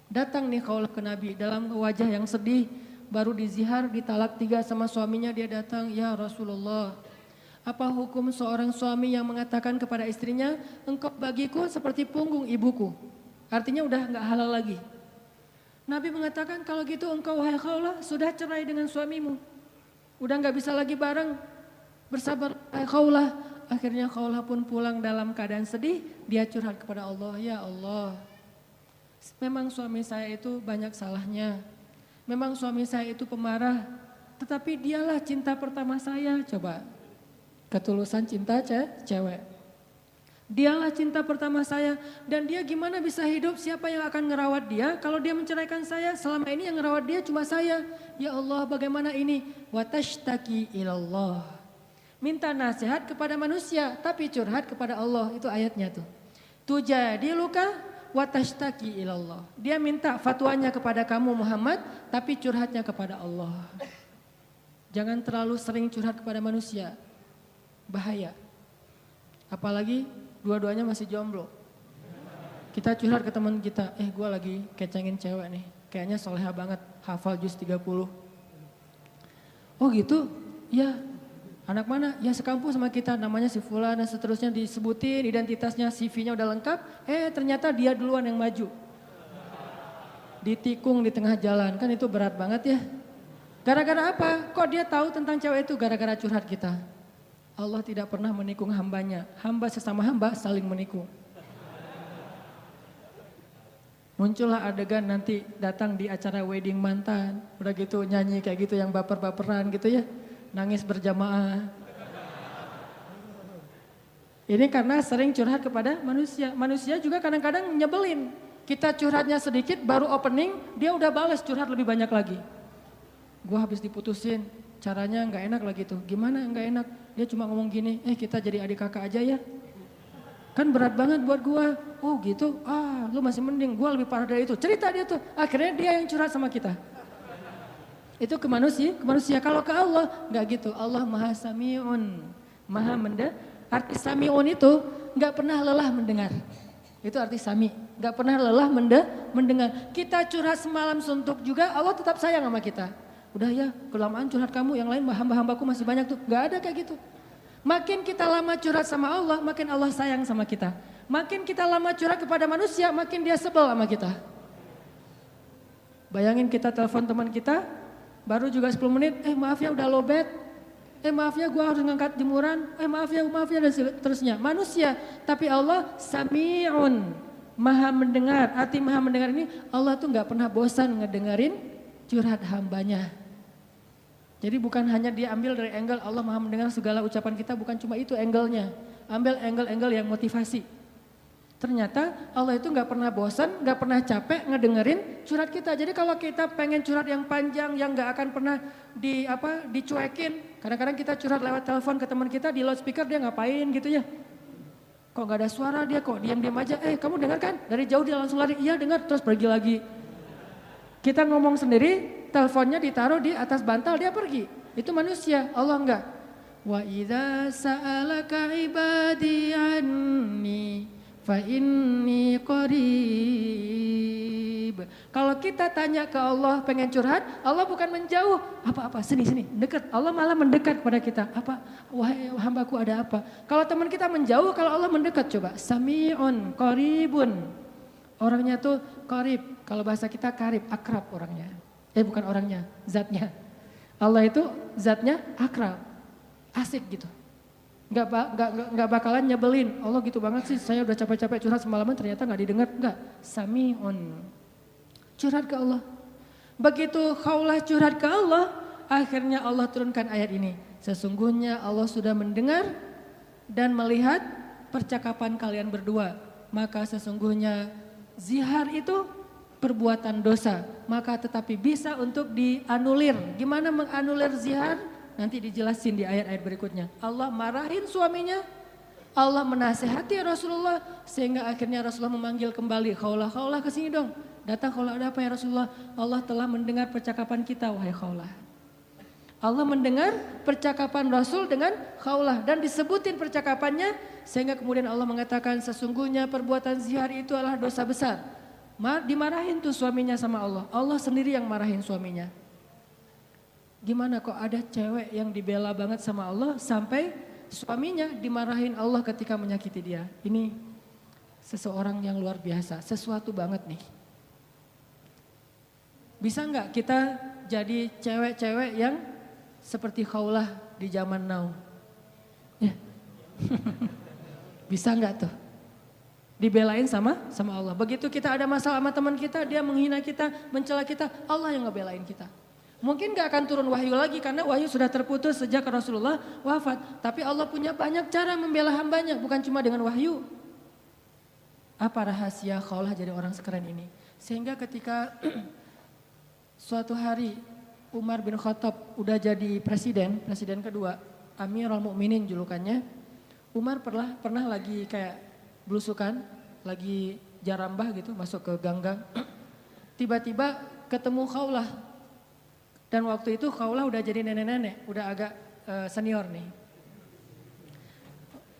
Datang nih Khawlah ke Nabi dalam wajah yang sedih. Baru dizihar, ditalak 3 sama suaminya, dia datang, ya Rasulullah. Apa hukum seorang suami yang mengatakan kepada istrinya, engkau bagiku seperti punggung ibuku. Artinya udah gak halal lagi. Nabi mengatakan kalau gitu engkau wahai Khawlah sudah cerai dengan suamimu. Udah gak bisa lagi bareng. Bersabar wahai Khawlah. Akhirnya Khawlah pun pulang dalam keadaan sedih. Dia curhat kepada Allah, ya Allah. Memang suami saya itu banyak salahnya. Memang suami saya itu pemarah. Tetapi dialah cinta pertama saya. Coba, ketulusan cinta cewek. Dialah cinta pertama saya. Dan dia gimana bisa hidup? Siapa yang akan ngerawat dia? Kalau dia menceraikan saya, selama ini yang ngerawat dia cuma saya. Ya Allah, bagaimana ini? Watashtaki ilallah. Minta nasihat kepada manusia, tapi curhat kepada Allah. Itu ayatnya tuh. Tujadi luka watashtaki ilallah. Dia minta fatwanya kepada kamu Muhammad, tapi curhatnya kepada Allah. Jangan terlalu sering curhat kepada manusia. Bahaya. Apalagi dua-duanya masih jomblo. Kita curhat ke teman kita, gue lagi kecengin cewek nih. Kayaknya soleha banget, hafal juz 30. Oh gitu? Ya. Anak mana? Ya sekampus sama kita, namanya si Fulan dan seterusnya disebutin, identitasnya, CV-nya udah lengkap. Ternyata dia duluan yang maju. Ditikung di tengah jalan, kan itu berat banget ya. Gara-gara apa? Kok dia tahu tentang cewek itu? Gara-gara curhat kita. Allah tidak pernah menikung hambanya. Hamba sesama hamba saling menikung. Muncullah adegan nanti datang di acara wedding mantan. Udah gitu nyanyi kayak gitu yang baper-baperan gitu ya. Nangis berjamaah. Ini karena sering curhat kepada manusia. Manusia juga kadang-kadang nyebelin. Kita curhatnya sedikit baru opening, dia udah balas curhat lebih banyak lagi. Gua habis diputusin, caranya gak enak lagi tuh. Gimana gak enak? Dia cuma ngomong gini, kita jadi adik kakak aja ya. Kan berat banget buat gua. Oh gitu, lu masih mending, gua lebih parah dari itu. Cerita dia tuh, akhirnya dia yang curhat sama kita. Itu ke manusia. Kalau ke Allah nggak gitu. Allah Maha Sami'un, Maha mendengar. Arti Sami'un itu nggak pernah lelah mendengar. Itu arti Sami. Nggak pernah lelah mendengar. Kita curhat semalam suntuk juga, Allah tetap sayang sama kita. Udah ya, kelamaan curhat kamu, yang lain hamba-hambaku masih banyak tuh. Nggak ada kayak gitu. Makin kita lama curhat sama Allah, makin Allah sayang sama kita. Makin kita lama curhat kepada manusia, makin dia sebel sama kita. Bayangin kita telepon teman kita. Baru juga 10 menit, maaf ya udah lowbat. Maaf ya gue harus ngangkat jemuran. Maaf ya dan seterusnya. Manusia, tapi Allah Sami'un, Maha mendengar. Arti Maha mendengar ini, Allah tuh gak pernah bosan ngedengerin curhat hambanya. Jadi bukan hanya dia ambil dari angle Allah Maha mendengar segala ucapan kita, bukan cuma itu angle-nya. Ambil angle-angle yang motivasi. Ternyata Allah itu gak pernah bosan, gak pernah capek ngedengerin curhat kita. Jadi kalau kita pengen curhat yang panjang, yang gak akan pernah dicuekin. Kadang-kadang kita curhat lewat telepon ke teman kita, di loudspeaker dia ngapain gitu ya. Kok gak ada suara dia, kok diam-diam aja. Kamu dengar kan? Dari jauh dia langsung lari, iya dengar, terus pergi lagi. Kita ngomong sendiri, teleponnya ditaruh di atas bantal, dia pergi. Itu manusia, Allah enggak. Wa idza sa'alaka ibadi anni fa inni qarib. Kalau kita tanya ke Allah pengen curhat, Allah bukan menjauh. Apa-apa, sini, dekat. Allah malah mendekat kepada kita. Apa? Wahai hambaku ada apa? Kalau teman kita menjauh, kalau Allah mendekat coba. Sami'un qaribun. Orangnya tuh qarib. Kalau bahasa kita karib, akrab orangnya. Bukan orangnya, zatnya. Allah itu zatnya akrab. Asik gitu. Nggak bakalan nyebelin. Allah gitu banget sih, saya udah capek-capek curhat semalaman ternyata nggak didengar. Nggak, sami'un. Curhat ke Allah. Begitu Khawlah curhat ke Allah, akhirnya Allah turunkan ayat ini. Sesungguhnya Allah sudah mendengar dan melihat percakapan kalian berdua. Maka sesungguhnya zihar itu perbuatan dosa. Maka tetapi bisa untuk dianulir. Gimana menganulir zihar? Nanti dijelasin di ayat-ayat berikutnya. Allah marahin suaminya, Allah menasehati Rasulullah sehingga akhirnya Rasulullah memanggil kembali Khawlah, Khawlah kesini dong. Datang Khawlah, ada apa ya Rasulullah? Allah telah mendengar percakapan kita wahai Khawlah. Allah mendengar percakapan Rasul dengan Khawlah dan disebutin percakapannya sehingga kemudian Allah mengatakan sesungguhnya perbuatan zihar itu adalah dosa besar. Dimarahin tuh suaminya sama Allah. Allah sendiri yang marahin suaminya. Gimana kok ada cewek yang dibela banget sama Allah sampai suaminya dimarahin Allah ketika menyakiti dia. Ini seseorang yang luar biasa, sesuatu banget nih. Bisa nggak kita jadi cewek-cewek yang seperti Khawlah di zaman now? Ya. Bisa nggak tuh? Dibelain sama Allah. Begitu kita ada masalah sama teman kita, dia menghina kita, mencela kita, Allah yang ngebelain kita. Mungkin gak akan turun wahyu lagi karena wahyu sudah terputus sejak Rasulullah wafat. Tapi Allah punya banyak cara membela hambanya, bukan cuma dengan wahyu. Apa rahasia Khawlah jadi orang sekeren ini? Sehingga ketika suatu hari Umar bin Khattab udah jadi presiden kedua, Amirul Mukminin julukannya. Umar pernah lagi kayak belusukan, lagi jarambah gitu, masuk ke gang-gang. Tiba-tiba ketemu Khawlah. Dan waktu itu Khawlah udah jadi nenek-nenek, udah agak senior nih.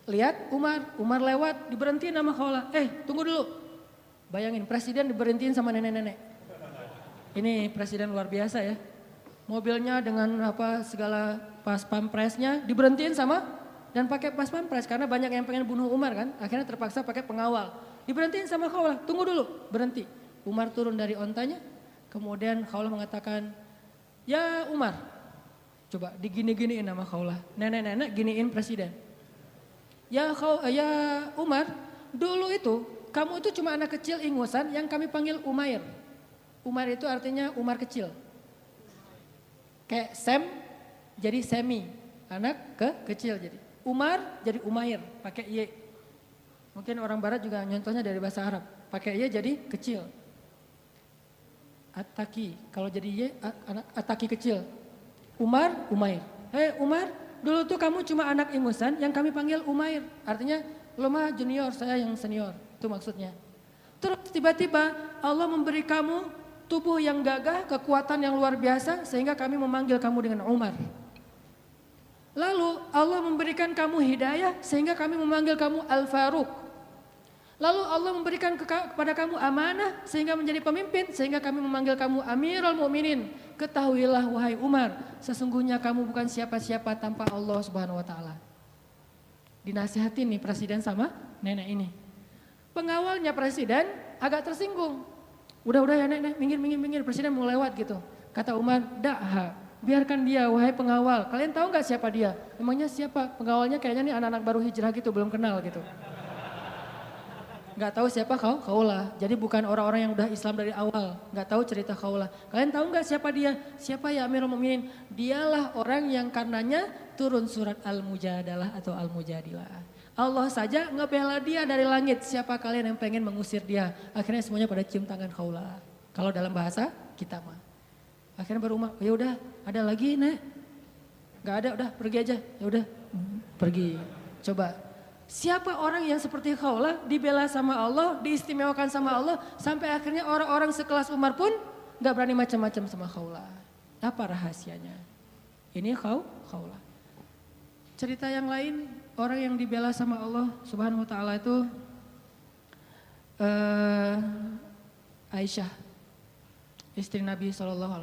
Lihat Umar lewat diberhentiin sama Khawlah. Tunggu dulu. Bayangin presiden diberhentiin sama nenek-nenek. Ini presiden luar biasa ya. Mobilnya dengan segala pas pampresnya diberhentiin sama dan pakai pas pampres karena banyak yang pengen bunuh Umar kan. Akhirnya terpaksa pakai pengawal. Diberhentiin sama Khawlah. Tunggu dulu, berhenti. Umar turun dari ontanya. Kemudian Khawlah mengatakan, "Ya Umar," coba digini-giniin nama Khawlah. Nenek-nenek giniin presiden. Ya Umar, dulu itu kamu itu cuma anak kecil ingusan yang kami panggil Umair. Umar itu artinya Umar kecil. Kayak Sam jadi Semi, anak kecil jadi. Umar jadi Umair, pakai Y. Mungkin orang barat juga nyontohnya dari bahasa Arab. Pakai Y jadi kecil. Ataki, kalau jadi Y, Ataki kecil. Umar, Umair. Umar, dulu tuh kamu cuma anak ingusan yang kami panggil Umair. Artinya lo mah junior, saya yang senior. Itu maksudnya. Terus tiba-tiba Allah memberi kamu tubuh yang gagah, kekuatan yang luar biasa sehingga kami memanggil kamu dengan Umar. Lalu Allah memberikan kamu hidayah sehingga kami memanggil kamu Al-Faruq. Lalu Allah memberikan kepada kamu amanah sehingga menjadi pemimpin sehingga kami memanggil kamu Amirul Mukminin. Ketahuilah wahai Umar, sesungguhnya kamu bukan siapa-siapa tanpa Allah Subhanahu wa taala. Dinasihatin nih presiden sama nenek ini. Pengawalnya presiden agak tersinggung. Udah ya nenek, minggir, presiden mau lewat gitu. Kata Umar, biarkan dia wahai pengawal. Kalian tahu gak siapa dia? Emangnya siapa? Pengawalnya kayaknya nih anak-anak baru hijrah gitu, belum kenal gitu. Gak tahu siapa Khawlah. Jadi bukan orang-orang yang udah Islam dari awal. Gak tahu cerita Khawlah. Kalian tahu gak siapa dia? Siapa ya Amirul Mukminin? Dialah orang yang karenanya turun surat Al-Mujadalah atau Al-Mujadilah. Allah saja ngebela dia dari langit. Siapa kalian yang pengen mengusir dia? Akhirnya semuanya pada cium tangan Khawlah. Kalau dalam bahasa kita mah. Akhirnya baru Umar, ya udah ada lagi nek. Gak ada, udah pergi aja. Ya udah pergi. Coba. Siapa orang yang seperti Khawlah dibela sama Allah, diistimewakan sama Allah, sampai akhirnya orang-orang sekelas Umar pun gak berani macam-macam sama Khawlah. Apa rahasianya? Ini khawlah. Cerita yang lain, orang yang dibela sama Allah Subhanahu wa taala itu Aisyah, istri Nabi SAW,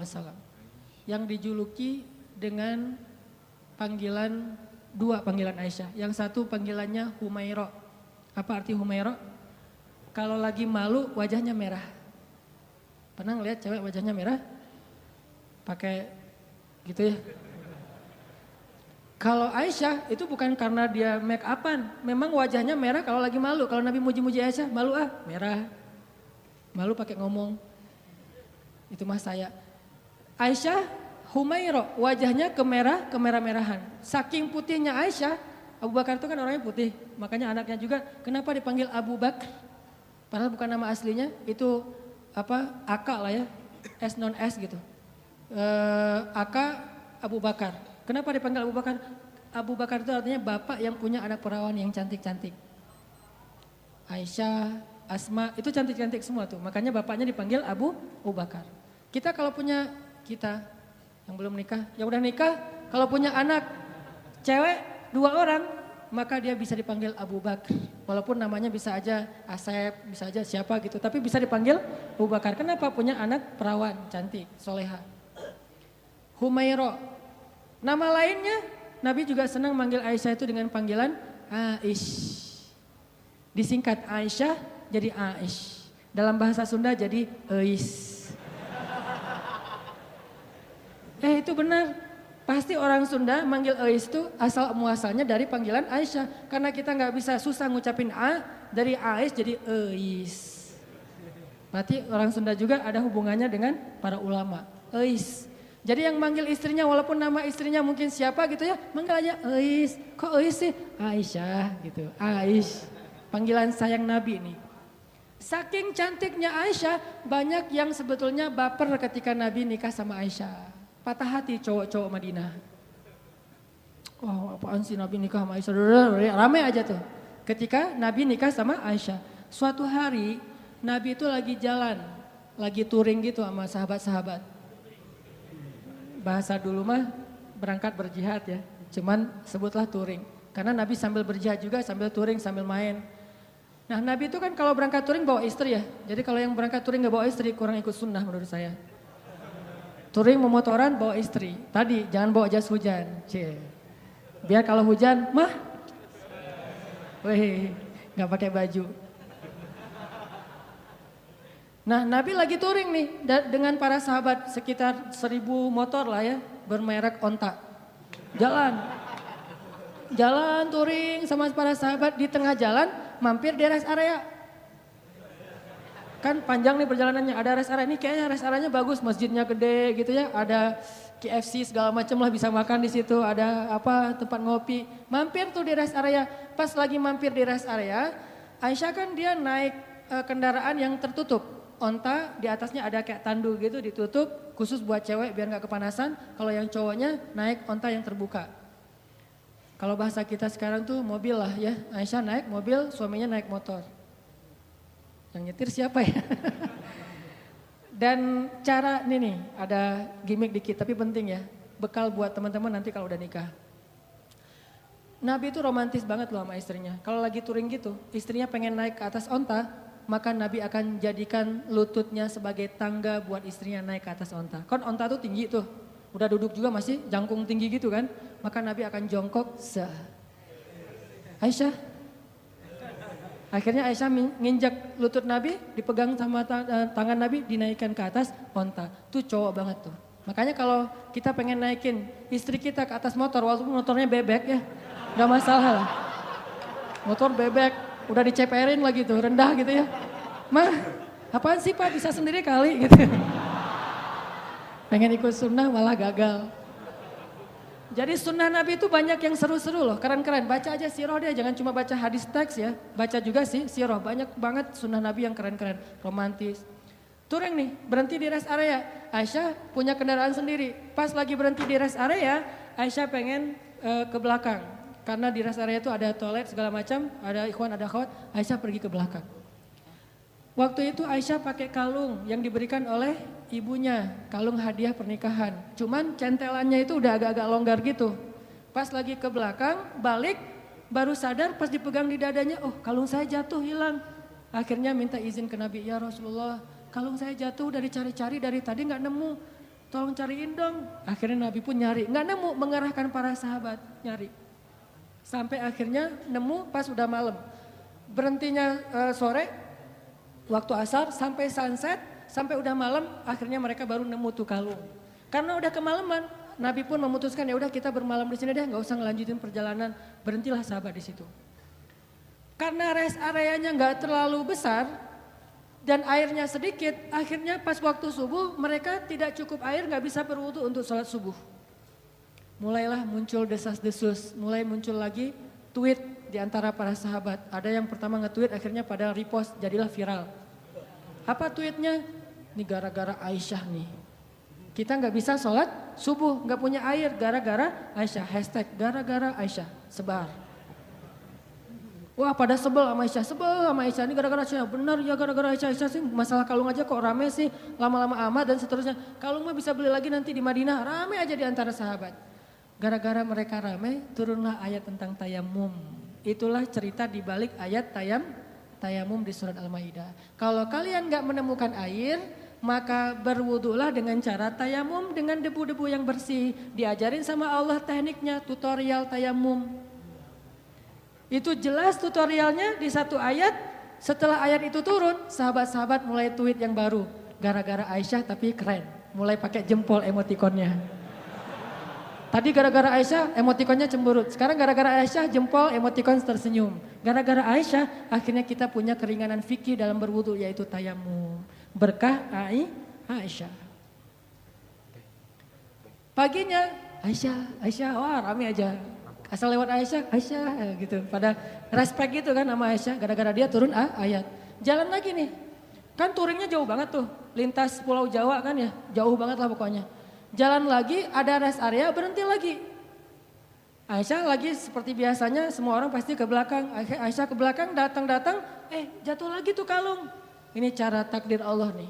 yang dijuluki dengan dua panggilan Aisyah. Yang satu panggilannya Humaira. Apa arti Humaira? Kalau lagi malu wajahnya merah. Pernah ngeliat cewek wajahnya merah? Pakai gitu ya. Kalau Aisyah itu bukan karena dia make upan, memang wajahnya merah kalau lagi malu. Kalau Nabi muji-muji Aisyah, malu merah. Malu pakai ngomong. Itu mah saya. Aisyah Humaira, wajahnya kemerah-merahan. Saking putihnya Aisyah, Abu Bakar itu kan orangnya putih, makanya anaknya juga kenapa dipanggil Abu Bakar? Padahal bukan nama aslinya, itu Aka lah ya, S non S gitu. Aka Abu Bakar. Kenapa dipanggil Abu Bakar? Abu Bakar itu artinya bapak yang punya anak perawan yang cantik-cantik. Aisyah, Asma, itu cantik-cantik semua tuh. Makanya bapaknya dipanggil Abu Bakar. Kita kalau punya, kita yang belum nikah, yang udah nikah, kalau punya anak cewek 2 orang, maka dia bisa dipanggil Abu Bakar. Walaupun namanya bisa aja Asep, bisa aja siapa gitu. Tapi bisa dipanggil Abu Bakar. Kenapa? Punya anak perawan, cantik, soleha. Humaira. Nama lainnya, Nabi juga senang manggil Aisyah itu dengan panggilan Aish. Disingkat Aisyah jadi Aish. Dalam bahasa Sunda jadi Eis. Itu benar. Pasti orang Sunda manggil Eis itu asal muasalnya dari panggilan Aisyah. Karena kita nggak bisa susah ngucapin A, dari Aish jadi Eis. Berarti orang Sunda juga ada hubungannya dengan para ulama. Eis. Jadi yang manggil istrinya walaupun nama istrinya mungkin siapa gitu ya, manggil aja Eis. Kok Eis sih? Aisyah gitu, Aish. Panggilan sayang Nabi nih. Saking cantiknya Aisyah, banyak yang sebetulnya baper ketika Nabi nikah sama Aisyah. Patah hati cowok-cowok Madinah. Wah, apaan sih Nabi nikah sama Aisyah? Ramai aja tuh. Ketika Nabi nikah sama Aisyah. Suatu hari Nabi itu lagi jalan, lagi touring gitu sama sahabat-sahabat. Bahasa dulu mah berangkat berjihad ya, cuman sebutlah touring. Karena Nabi sambil berjihad juga, sambil touring, sambil main. Nah Nabi itu kan kalau berangkat touring bawa istri ya. Jadi kalau yang berangkat touring gak bawa istri kurang ikut sunnah menurut saya. Touring memotoran bawa istri. Tadi jangan bawa jas hujan. Biar kalau hujan mah, gak pakai baju. Nah Nabi lagi touring nih dengan para sahabat sekitar 1000 motor lah ya, bermerek onta. Jalan touring sama para sahabat, di tengah jalan mampir di rest area. Kan panjang nih perjalanannya, ada rest area, ini kayaknya rest areanya bagus, masjidnya gede gitu ya, ada KFC segala macam lah, bisa makan di situ, ada tempat ngopi. Mampir tuh di rest area, pas lagi mampir di rest area, Aisyah kan dia naik kendaraan yang tertutup. Onta di atasnya ada kayak tandu gitu ditutup khusus buat cewek biar gak kepanasan. Kalau yang cowoknya naik onta yang terbuka. Kalau bahasa kita sekarang tuh mobil lah ya. Aisyah naik mobil, suaminya naik motor. Yang nyetir siapa ya? Dan cara ini nih ada gimmick dikit tapi penting ya. Bekal buat teman-teman nanti kalau udah nikah. Nabi itu romantis banget loh sama istrinya. Kalau lagi touring gitu, istrinya pengen naik ke atas onta, maka Nabi akan jadikan lututnya sebagai tangga buat istrinya naik ke atas onta. Kan onta tuh tinggi tuh, udah duduk juga masih jangkung tinggi gitu kan. Maka Nabi akan jongkok, Aisyah. Akhirnya Aisyah nginjak lutut Nabi, dipegang sama tangan Nabi, dinaikkan ke atas onta. Tuh cowok banget tuh. Makanya kalau kita pengen naikin istri kita ke atas motor, walaupun motornya bebek ya, gak masalah lah. Motor bebek, udah diceperin lagi tuh, rendah gitu ya. Mah, apaan sih Pak, bisa sendiri kali gitu. Pengen ikut sunnah malah gagal. Jadi sunnah Nabi itu banyak yang seru-seru loh, keren-keren. Baca aja sirah dia, jangan cuma baca hadis teks ya. Baca juga sih sirah, banyak banget sunnah Nabi yang keren-keren, romantis. Touring nih, berhenti di rest area. Aisyah punya kendaraan sendiri. Pas lagi berhenti di rest area, Aisyah pengen ke belakang. Karena di rest area itu ada toilet segala macam, ada ikhwan, ada akhwat, Aisyah pergi ke belakang. Waktu itu Aisyah pakai kalung yang diberikan oleh ibunya, kalung hadiah pernikahan. Cuman centelannya itu udah agak-agak longgar gitu. Pas lagi ke belakang, balik, baru sadar pas dipegang di dadanya, oh kalung saya jatuh hilang. Akhirnya minta izin ke Nabi, ya Rasulullah, kalung saya jatuh dari cari-cari dari tadi nggak nemu, tolong cariin dong. Akhirnya Nabi pun nyari, nggak nemu, mengerahkan para sahabat nyari. Sampai akhirnya nemu pas udah malam. Berhentinya sore, waktu asar sampai sunset, sampai udah malam, akhirnya mereka baru nemu tuh kalung. Karena udah kemalaman, Nabi pun memutuskan ya udah kita bermalam di sini deh, nggak usah ngelanjutin perjalanan, berhentilah sahabat di situ. Karena rest areanya nggak terlalu besar dan airnya sedikit, akhirnya pas waktu subuh mereka tidak cukup air, nggak bisa berwudu untuk sholat subuh. Mulailah muncul desas-desus, mulai muncul lagi tweet di antara para sahabat. Ada yang pertama nge-tweet akhirnya pada repost, jadilah viral. Apa tweetnya? Ini gara-gara Aisyah nih. Kita nggak bisa sholat subuh, nggak punya air gara-gara Aisyah. Hashtag gara-gara Aisyah, sebar. Wah pada sebel sama Aisyah, ini gara-gara Aisyah. Benar ya gara-gara Aisyah sih, masalah kalung aja kok rame sih, lama-lama amat dan seterusnya. Kalung mah bisa beli lagi nanti di Madinah, rame aja di antara sahabat. Gara-gara mereka rame, turunlah ayat tentang tayamum. Itulah cerita di balik ayat tayamum di surat Al-Maidah. Kalau kalian nggak menemukan air, maka berwudulah dengan cara tayamum dengan debu-debu yang bersih. Diajarin sama Allah tekniknya, tutorial tayamum. Itu jelas tutorialnya di satu ayat. Setelah ayat itu turun, sahabat-sahabat mulai tweet yang baru. Gara-gara Aisyah tapi keren. Mulai pakai jempol emotikonnya. Tadi gara-gara Aisyah emotikonnya cemberut. Sekarang gara-gara Aisyah jempol emotikon tersenyum. Gara-gara Aisyah akhirnya kita punya keringanan fikih dalam berwudu yaitu tayamum. Berkah Aisyah. Paginya Aisyah, wah rame aja. Asal lewat Aisyah gitu. Pada respect gitu kan sama Aisyah gara-gara dia turun ayat. Jalan lagi nih. Kan touringnya jauh banget tuh. Lintas Pulau Jawa kan ya. Jauh banget lah pokoknya. Jalan lagi ada rest area berhenti lagi. Aisyah lagi seperti biasanya semua orang pasti ke belakang. Aisyah ke belakang datang jatuh lagi tuh kalung. Ini cara takdir Allah nih.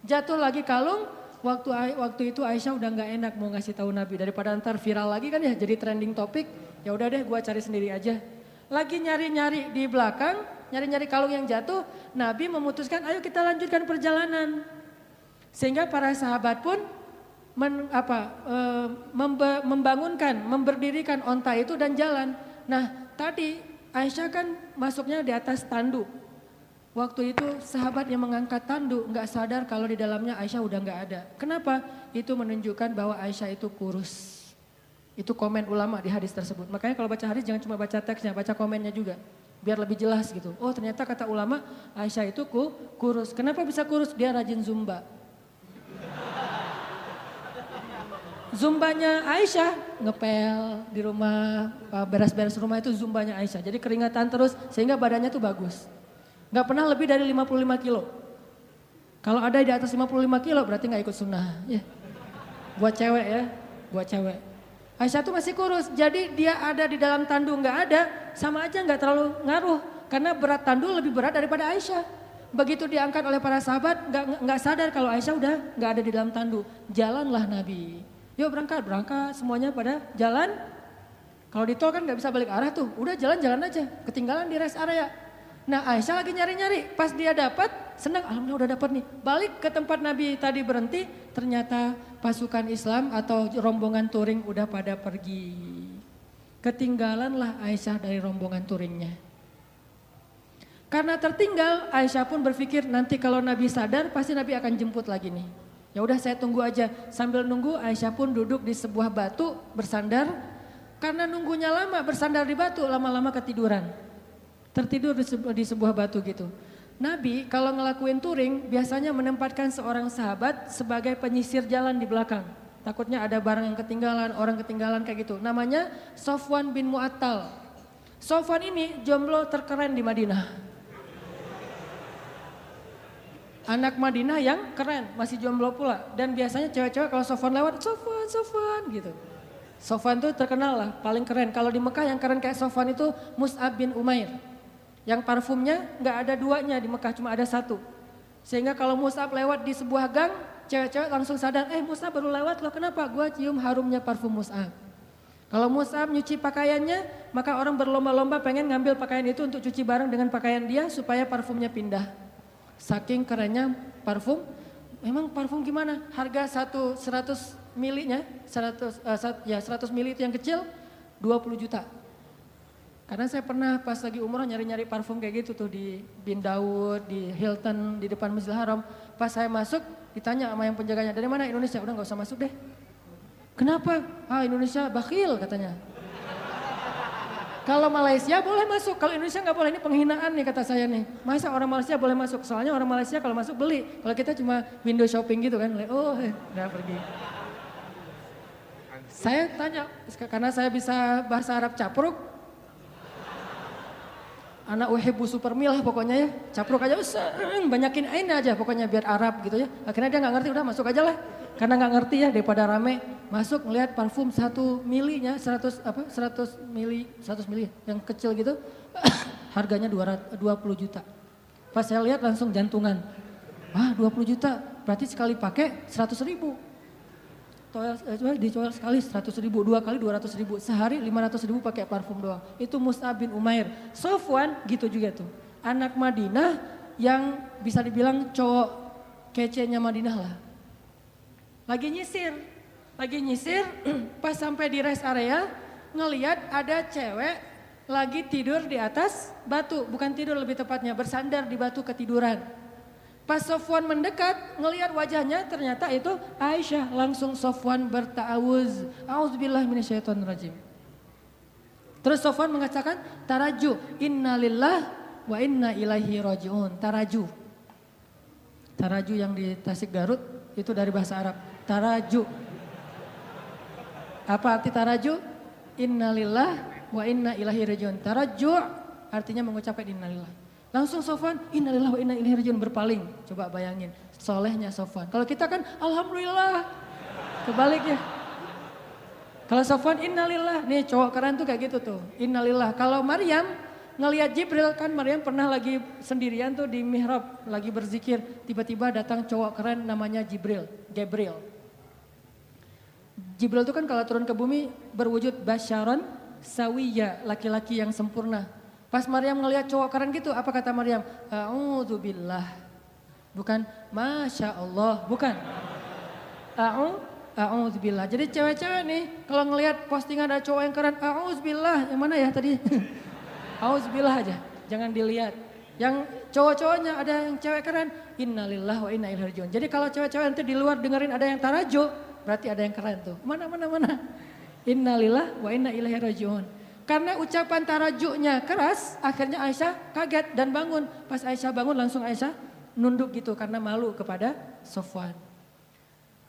Jatuh lagi kalung, waktu itu Aisyah udah nggak enak mau ngasih tahu Nabi daripada ntar viral lagi kan ya jadi trending topik. Ya udah deh gua cari sendiri aja. Lagi nyari-nyari di belakang, nyari-nyari kalung yang jatuh, Nabi memutuskan ayo kita lanjutkan perjalanan. Sehingga para sahabat pun memberdirikan onta itu dan jalan. Nah tadi Aisyah kan masuknya di atas tanduk. Waktu itu sahabat yang mengangkat tanduk nggak sadar kalau di dalamnya Aisyah udah nggak ada. Kenapa? Itu menunjukkan bahwa Aisyah itu kurus. Itu komen ulama di hadis tersebut. Makanya kalau baca hadis jangan cuma baca teksnya, baca komennya juga. Biar lebih jelas gitu. Oh ternyata kata ulama Aisyah itu kurus. Kenapa bisa kurus? Dia rajin zumba. Zumbanya Aisyah ngepel di rumah, beres-beres rumah itu zumbanya Aisyah. Jadi keringatan terus sehingga badannya tuh bagus. Gak pernah lebih dari 55 kilo. Kalau ada di atas 55 kilo berarti gak ikut sunnah. Ya. Buat cewek ya, buat cewek. Aisyah tuh masih kurus, jadi dia ada di dalam tandu gak ada, sama aja gak terlalu ngaruh. Karena berat tandu lebih berat daripada Aisyah. Begitu diangkat oleh para sahabat, gak sadar kalau Aisyah udah gak ada di dalam tandu. Jalanlah Nabi. Yuk berangkat, semuanya pada jalan. Kalau di tol kan gak bisa balik arah tuh, udah jalan-jalan aja, ketinggalan di rest area. Nah Aisyah lagi nyari-nyari, pas dia dapat, senang alhamdulillah udah dapat nih. Balik ke tempat Nabi tadi berhenti, ternyata pasukan Islam atau rombongan touring udah pada pergi. Ketinggalanlah Aisyah dari rombongan touringnya. Karena tertinggal, Aisyah pun berpikir nanti kalau Nabi sadar pasti Nabi akan jemput lagi nih. Ya udah saya tunggu aja. Sambil nunggu Aisyah pun duduk di sebuah batu bersandar. Karena nunggunya lama bersandar di batu, lama-lama ketiduran. Tertidur di sebuah batu gitu. Nabi kalau ngelakuin touring biasanya menempatkan seorang sahabat sebagai penyisir jalan di belakang. Takutnya ada barang yang ketinggalan, orang ketinggalan kayak gitu. Namanya Sofwan bin Mu'attal. Sofwan ini jomblo terkeren di Madinah. Anak Madinah yang keren, masih jomblo pula. Dan biasanya cewek-cewek kalau Sofwan lewat, Sofwan gitu. Sofwan tuh terkenal lah, paling keren. Kalau di Mekah yang keren kayak Sofwan itu Mus'ab bin Umair. Yang parfumnya nggak ada duanya di Mekah, cuma ada satu. Sehingga kalau Mus'ab lewat di sebuah gang, cewek-cewek langsung sadar, Mus'ab baru lewat loh, kenapa? Gua cium harumnya parfum Mus'ab. Kalau Mus'ab nyuci pakaiannya, maka orang berlomba-lomba pengen ngambil pakaian itu untuk cuci bareng dengan pakaian dia supaya parfumnya pindah. Saking kerennya parfum, memang parfum gimana? Harga 100 milinya, 100 mili itu yang kecil, 20 juta. Karena saya pernah pas lagi umroh nyari-nyari parfum kayak gitu tuh di Bin Daud, di Hilton, di depan Masjidil Haram. Pas saya masuk ditanya sama yang penjaganya, dari mana? Indonesia. Udah gak usah masuk deh. Kenapa? Indonesia bakhil katanya. Kalau Malaysia boleh masuk, kalau Indonesia gak boleh. Ini penghinaan nih kata saya nih. Masa orang Malaysia boleh masuk? Soalnya orang Malaysia kalau masuk beli. Kalau kita cuma window shopping gitu kan. Udah pergi. Saya tanya, karena saya bisa bahasa Arab capruk. Anak uhibbu supermil lah pokoknya ya. Capruk aja banyakin ain aja pokoknya biar Arab gitu ya. Akhirnya dia gak ngerti, udah masuk aja lah. Karena gak ngerti ya daripada rame. Masuk ngeliat parfum 1 milinya 100 mili yang kecil gitu. Harganya 20 juta. Pas saya lihat langsung jantungan. 20 juta berarti sekali pakai 100 ribu. Dijual sekali 100 ribu, 2 kali 200 ribu, sehari 500 ribu pakai parfum doang. Itu Mus'ab bin Umair. Sofwan gitu juga tuh. Anak Madinah yang bisa dibilang cowok kece-nya Madinah lah. Lagi nyisir pas sampai di rest area ngelihat ada cewek lagi tidur di atas batu. Bukan tidur lebih tepatnya, bersandar di batu ketiduran. Pas Sofwan mendekat, ngelihat wajahnya ternyata itu Aisyah. Langsung Sofwan berta'awuz. A'udzubillah minasyaitonirrajim. Terus Sofwan mengatakan, taraju, innalillah wa inna ilaihi raji'un. Taraju. Taraju yang di Tasik Garut, itu dari bahasa Arab. Taraju. Apa arti taraju? Innalillah wa inna ilaihi raji'un. Taraju artinya mengucapkan innalillah. Langsung Sofwan, innalillahi wa inna ilaihi raji'un, berpaling. Coba bayangin, solehnya Sofwan. Kalau kita kan, alhamdulillah. Kebaliknya. Kalau Sofwan, innalillah. Nih cowok keren tuh kayak gitu tuh, innalillah. Kalau Maryam, ngelihat Jibril kan, Maryam pernah lagi sendirian tuh di mihrab, lagi berzikir. Tiba-tiba datang cowok keren namanya Gabriel. Jibril itu kan kalau turun ke bumi berwujud basyaron sawiyya, laki-laki yang sempurna. Pas Maryam ngelihat cowok keren gitu, apa kata Maryam? A'udzubillah. Bukan Masya Allah, bukan. A'udzubillah. Jadi cewek-cewek nih, kalau ngelihat postingan ada cowok yang keren, a'udzubillah. Yang mana ya tadi? A'udzubillah aja, jangan dilihat. Yang cowok-cowoknya ada yang cewek keren, innalillah wa inna ilaihi raji'un. Jadi kalau cewek-cewek nanti di luar dengerin ada yang tarajo, berarti ada yang keren tuh. Mana. Innalillah wa inna ilaihi raji'un. Karena ucapan taraju'nya keras, akhirnya Aisyah kaget dan bangun. Pas Aisyah bangun langsung Aisyah nunduk gitu karena malu kepada Sofwan.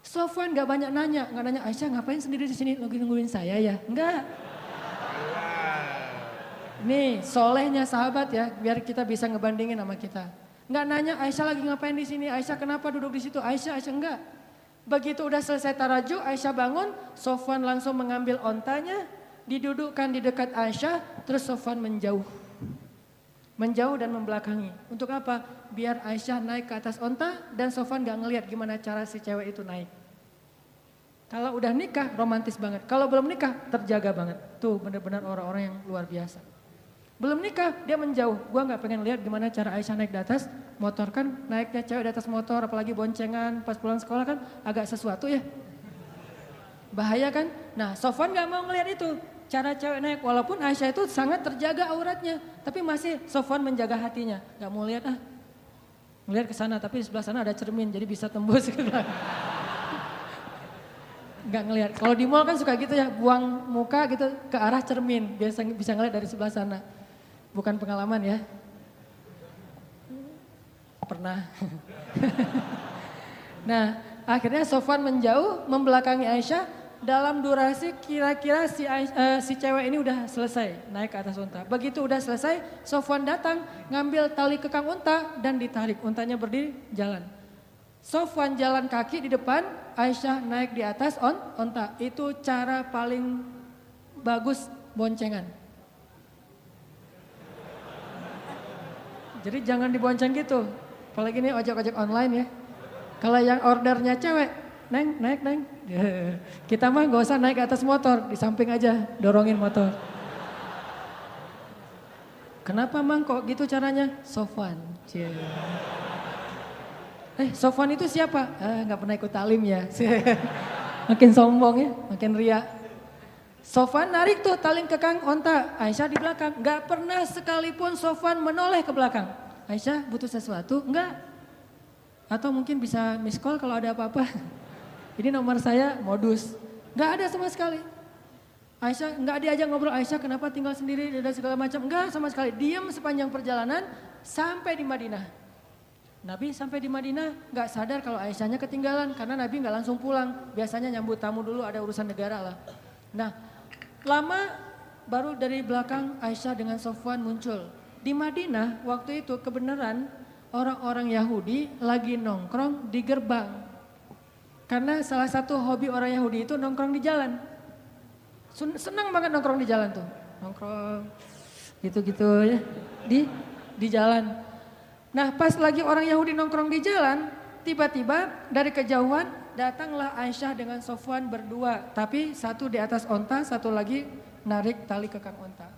Sofwan gak banyak nanya, Aisyah ngapain sendiri di sini, lagi nungguin saya ya? Enggak. Nih solehnya sahabat ya, biar kita bisa ngebandingin sama kita. Enggak nanya Aisyah lagi ngapain di sini, Aisyah kenapa duduk di situ, Aisyah enggak. Begitu udah selesai tarajuh, Aisyah bangun, Sofwan langsung mengambil ontanya, didudukkan di dekat Aisyah, terus Sofwan menjauh. Menjauh dan membelakangi. Untuk apa? Biar Aisyah naik ke atas onta dan Sofwan gak ngelihat gimana cara si cewek itu naik. Kalau udah nikah romantis banget. Kalau belum nikah terjaga banget. Tuh benar-benar orang-orang yang luar biasa. Belum nikah dia menjauh. Gua gak pengen lihat gimana cara Aisyah naik di atas motor, kan naiknya cewek di atas motor apalagi boncengan pas pulang sekolah kan agak sesuatu ya. Bahaya kan? Nah Sofwan gak mau ngelihat itu. Cara cewek naik, walaupun Aisyah itu sangat terjaga auratnya, tapi masih Sofwan menjaga hatinya. Gak mau lihat ngelihat ke sana, tapi di sebelah sana ada cermin, jadi bisa tembus ke belakang. Gak ngelihat. Kalau di mall kan suka gitu ya, buang muka gitu ke arah cermin, biasa bisa ngelihat dari sebelah sana. Bukan pengalaman ya. Pernah. Nah, akhirnya Sofwan menjauh, membelakangi Aisyah. Dalam durasi kira-kira si cewek ini udah selesai naik ke atas unta. Begitu udah selesai, Sofwan datang ngambil tali kekang unta dan ditarik. Untanya berdiri jalan. Sofwan jalan kaki di depan, Aisyah naik di atas unta. Itu cara paling bagus boncengan. Jadi jangan dibonceng gitu. Apalagi ini ojek-ojek online ya. Kalau yang ordernya cewek, Neng, naik Neng. Kita mah gak usah naik ke atas motor, di samping aja dorongin motor. Kenapa Mang kok gitu caranya? Sofwan. Sofwan itu siapa? Gak pernah ikut talim ya. Makin sombong ya, makin ria. Sofwan narik tuh tali kekang onta, Aisyah di belakang. Gak pernah sekalipun Sofwan menoleh ke belakang. Aisyah butuh sesuatu? Enggak. Atau mungkin bisa miss call kalau ada apa-apa. Ini nomor saya, modus. Gak ada sama sekali. Aisyah gak diajak ngobrol, Aisyah kenapa tinggal sendiri dan segala macam. Enggak sama sekali, diam sepanjang perjalanan sampai di Madinah. Nabi sampai di Madinah gak sadar kalau Aisyahnya ketinggalan. Karena Nabi gak langsung pulang. Biasanya nyambut tamu dulu, ada urusan negara lah. Nah, lama baru dari belakang Aisyah dengan Sofwan muncul. Di Madinah waktu itu kebenaran orang-orang Yahudi lagi nongkrong di gerbang. Karena salah satu hobi orang Yahudi itu nongkrong di jalan. Senang banget nongkrong di jalan tuh. Nongkrong gitu-gitu ya di jalan. Nah pas lagi orang Yahudi nongkrong di jalan, tiba-tiba dari kejauhan datanglah Aisyah dengan Sofwan berdua. Tapi satu di atas onta, satu lagi narik tali kekang onta.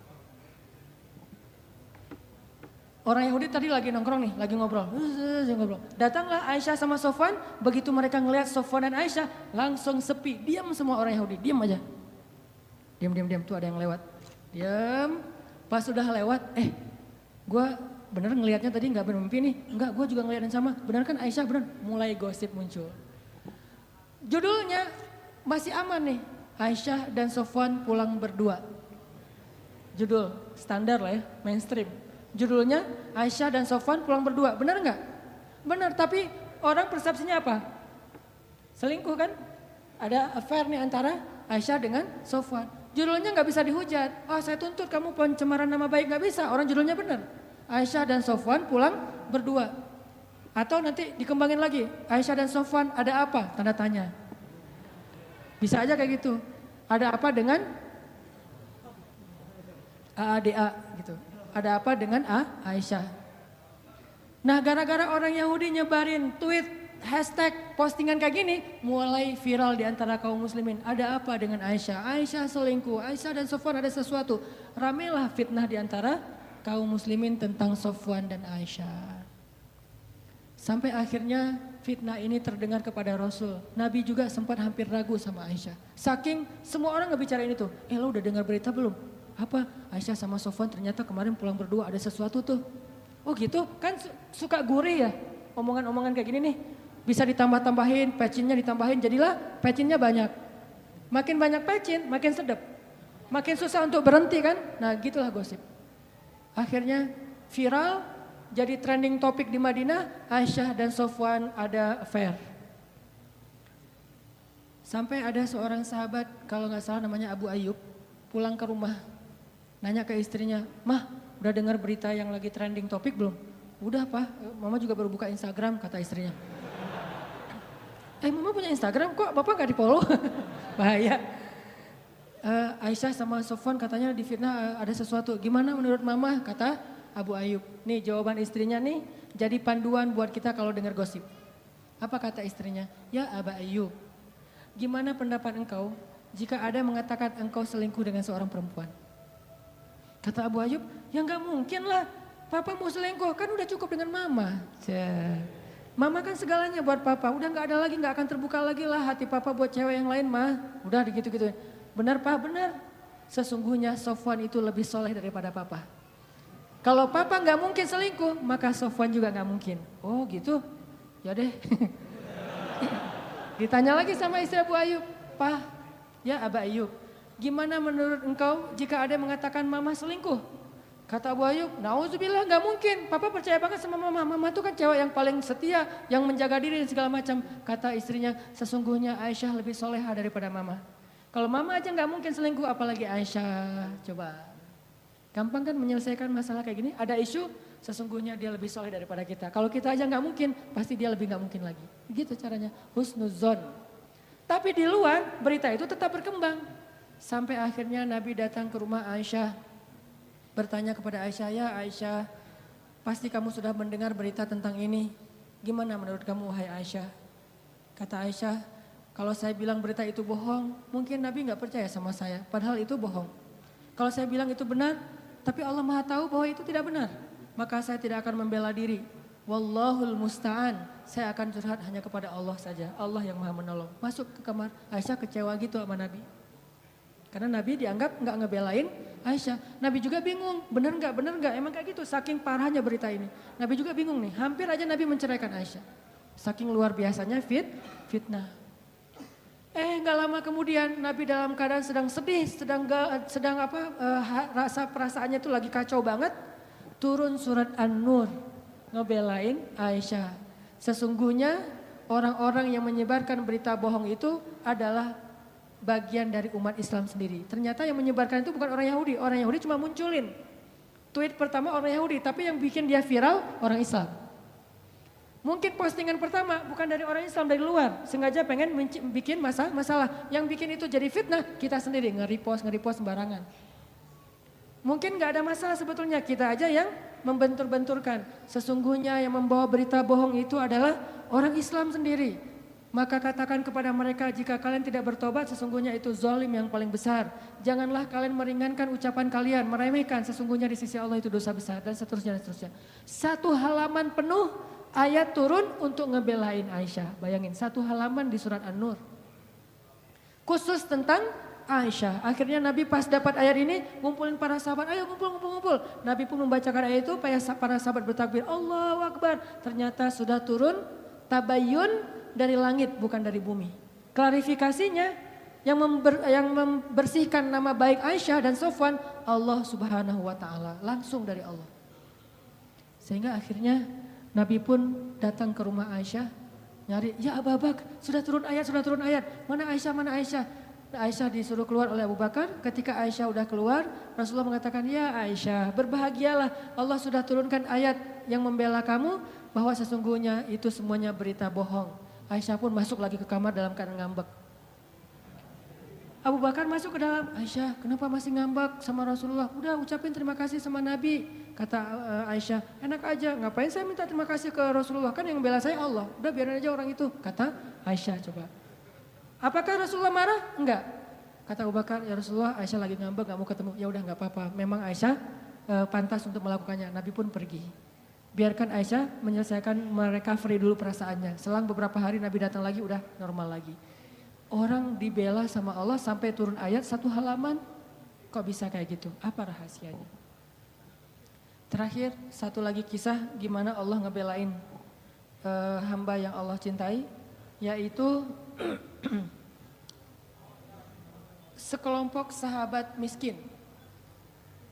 Orang Yahudi tadi lagi nongkrong nih, lagi ngobrol. Datanglah Aisyah sama Sofwan, begitu mereka ngelihat Sofwan dan Aisyah, langsung sepi. Diam semua orang Yahudi, diam aja. Diam, tuh ada yang lewat. Diam, pas sudah lewat, gue bener ngelihatnya tadi gak bermimpi nih. Enggak, gue juga ngeliat yang sama. Bener kan Aisyah, bener. Mulai gosip muncul. Judulnya masih aman nih, Aisyah dan Sofwan pulang berdua. Judul standar lah ya, mainstream. Judulnya Aisyah dan Sofwan pulang berdua, benar nggak? Benar, tapi orang persepsinya apa? Selingkuh kan? Ada affair nih antara Aisyah dengan Sofwan. Judulnya nggak bisa dihujat. Saya tuntut kamu pencemaran nama baik, nggak bisa. Orang judulnya benar. Aisyah dan Sofwan pulang berdua. Atau nanti dikembangin lagi. Aisyah dan Sofwan ada apa? Tanda tanya. Bisa aja kayak gitu. Ada apa dengan AADA gitu. Ada apa dengan Aisyah. Nah gara-gara orang Yahudi nyebarin tweet, hashtag, postingan kayak gini, mulai viral di antara kaum muslimin. Ada apa dengan Aisyah? Aisyah selingkuh, Aisyah dan Sofwan ada sesuatu. Ramelah fitnah di antara kaum muslimin tentang Sofwan dan Aisyah. Sampai akhirnya fitnah ini terdengar kepada Rasul. Nabi juga sempat hampir ragu sama Aisyah. Saking semua orang ngebicarain itu. Lo udah dengar berita belum? Apa? Aisyah sama Sofwan ternyata kemarin pulang berdua ada sesuatu tuh. Oh gitu? Kan suka gurih ya omongan-omongan kayak gini nih. Bisa ditambah-tambahin, pecinnya ditambahin, jadilah pecinnya banyak. Makin banyak pecin, makin sedap. Makin susah untuk berhenti kan? Nah gitulah gosip. Akhirnya viral, jadi trending topik di Madinah, Aisyah dan Sofwan ada affair. Sampai ada seorang sahabat, kalau gak salah namanya Abu Ayyub, pulang ke rumah. Nanya ke istrinya, Mah udah dengar berita yang lagi trending topik belum? Udah Pak, Mama juga baru buka Instagram, kata istrinya. Mama punya Instagram kok Bapak gak di follow? Bahaya. Aisyah sama Sofwan katanya di fitnah ada sesuatu. Gimana menurut Mama? Kata Abu Ayyub. Nih jawaban istrinya nih jadi panduan buat kita kalau dengar gosip. Apa kata istrinya? Ya Abu Ayyub, gimana pendapat engkau jika ada mengatakan engkau selingkuh dengan seorang perempuan? Kata Abu Ayyub, ya gak mungkin lah. Papa mau selingkuh, kan udah cukup dengan Mama. Mama kan segalanya buat Papa, udah gak ada lagi, gak akan terbuka lagi lah hati Papa buat cewek yang lain mah. Udah gitu-gitu. Benar Pak, benar. Sesungguhnya Sofwan itu lebih soleh daripada Papa. Kalau Papa gak mungkin selingkuh, maka Sofwan juga gak mungkin. Oh gitu, ya deh. Ditanya lagi sama istri Abu Ayyub, Pak, ya Abu Ayyub, gimana menurut engkau jika ada yang mengatakan Mama selingkuh? Kata Abu Ayyub, nauzubillah gak mungkin. Papa percaya banget sama Mama. Mama itu kan cewek yang paling setia, yang menjaga diri dan segala macam. Kata istrinya, sesungguhnya Aisyah lebih soleha daripada Mama. Kalau Mama aja gak mungkin selingkuh, apalagi Aisyah. Coba, gampang kan menyelesaikan masalah kayak gini? Ada isu, sesungguhnya dia lebih soleh daripada kita. Kalau kita aja gak mungkin, pasti dia lebih gak mungkin lagi. Begitu caranya, husnuzon. Tapi di luar, berita itu tetap berkembang. Sampai akhirnya Nabi datang ke rumah Aisyah, bertanya kepada Aisyah, ya Aisyah, pasti kamu sudah mendengar berita tentang ini. Gimana menurut kamu wahai Aisyah? Kata Aisyah, kalau saya bilang berita itu bohong, mungkin Nabi nggak percaya sama saya. Padahal itu bohong. Kalau saya bilang itu benar, tapi Allah Maha tahu bahwa itu tidak benar. Maka saya tidak akan membela diri. Wallahul musta'an. Saya akan curhat hanya kepada Allah saja. Allah yang Maha menolong. Masuk ke kamar, Aisyah kecewa gitu sama Nabi. Karena Nabi dianggap nggak ngebelain Aisyah. Nabi juga bingung, benar nggak, emang kayak gitu. Saking parahnya berita ini. Nabi juga bingung nih, hampir aja Nabi menceraikan Aisyah. Saking luar biasanya fitnah. Nggak lama kemudian Nabi dalam keadaan sedang sedih, rasa perasaannya itu lagi kacau banget. Turun surat An-Nur ngebelain Aisyah. Sesungguhnya orang-orang yang menyebarkan berita bohong itu adalah bagian dari umat Islam sendiri. Ternyata yang menyebarkan itu bukan orang Yahudi. Orang Yahudi cuma munculin tweet pertama orang Yahudi, tapi yang bikin dia viral orang Islam. Mungkin postingan pertama bukan dari orang Islam, dari luar. Sengaja pengen bikin masalah. Yang bikin itu jadi fitnah, kita sendiri nge-repost sembarangan. Mungkin gak ada masalah sebetulnya, kita aja yang membentur-benturkan. Sesungguhnya yang membawa berita bohong itu adalah orang Islam sendiri. Maka katakan kepada mereka, jika kalian tidak bertobat sesungguhnya itu zalim yang paling besar. Janganlah kalian meringankan ucapan kalian, meremehkan, sesungguhnya di sisi Allah itu dosa besar, dan seterusnya. Satu halaman penuh ayat turun untuk ngebelain Aisyah. Bayangin, satu halaman di surat An-Nur. Khusus tentang Aisyah. Akhirnya Nabi pas dapat ayat ini ngumpulin para sahabat, ayo ngumpul. Nabi pun membacakan ayat itu, para sahabat bertakbir, Allahu Akbar. Ternyata sudah turun tabayyun dari langit, bukan dari bumi. Klarifikasinya yang membersihkan nama baik Aisyah dan Sofwan, Allah Subhanahu wa taala, langsung dari Allah. Sehingga akhirnya Nabi pun datang ke rumah Aisyah, nyari, ya Abu Bakar, sudah turun ayat. Mana Aisyah? Aisyah disuruh keluar oleh Abu Bakar. Ketika Aisyah udah keluar, Rasulullah mengatakan, ya Aisyah, berbahagialah, Allah sudah turunkan ayat yang membela kamu, bahwa sesungguhnya itu semuanya berita bohong. Aisyah pun masuk lagi ke kamar dalam keadaan ngambek. Abu Bakar masuk ke dalam, Aisyah kenapa masih ngambek sama Rasulullah? Udah ucapin terima kasih sama Nabi. Kata Aisyah, enak aja, ngapain saya minta terima kasih ke Rasulullah, kan yang bela saya Allah. Udah biarin aja orang itu, kata Aisyah. Coba, apakah Rasulullah marah? Enggak. Kata Abu Bakar, ya Rasulullah, Aisyah lagi ngambek, gak mau ketemu. Ya udah gak apa-apa, memang Aisyah pantas untuk melakukannya. Nabi pun pergi. Biarkan Aisyah menyelesaikan, merecovery dulu perasaannya. Selang beberapa hari Nabi datang lagi, udah normal lagi. Orang dibela sama Allah sampai turun ayat satu halaman, kok bisa kayak gitu? Apa rahasianya? Terakhir, satu lagi kisah gimana Allah ngebelain hamba yang Allah cintai, yaitu sekelompok sahabat miskin.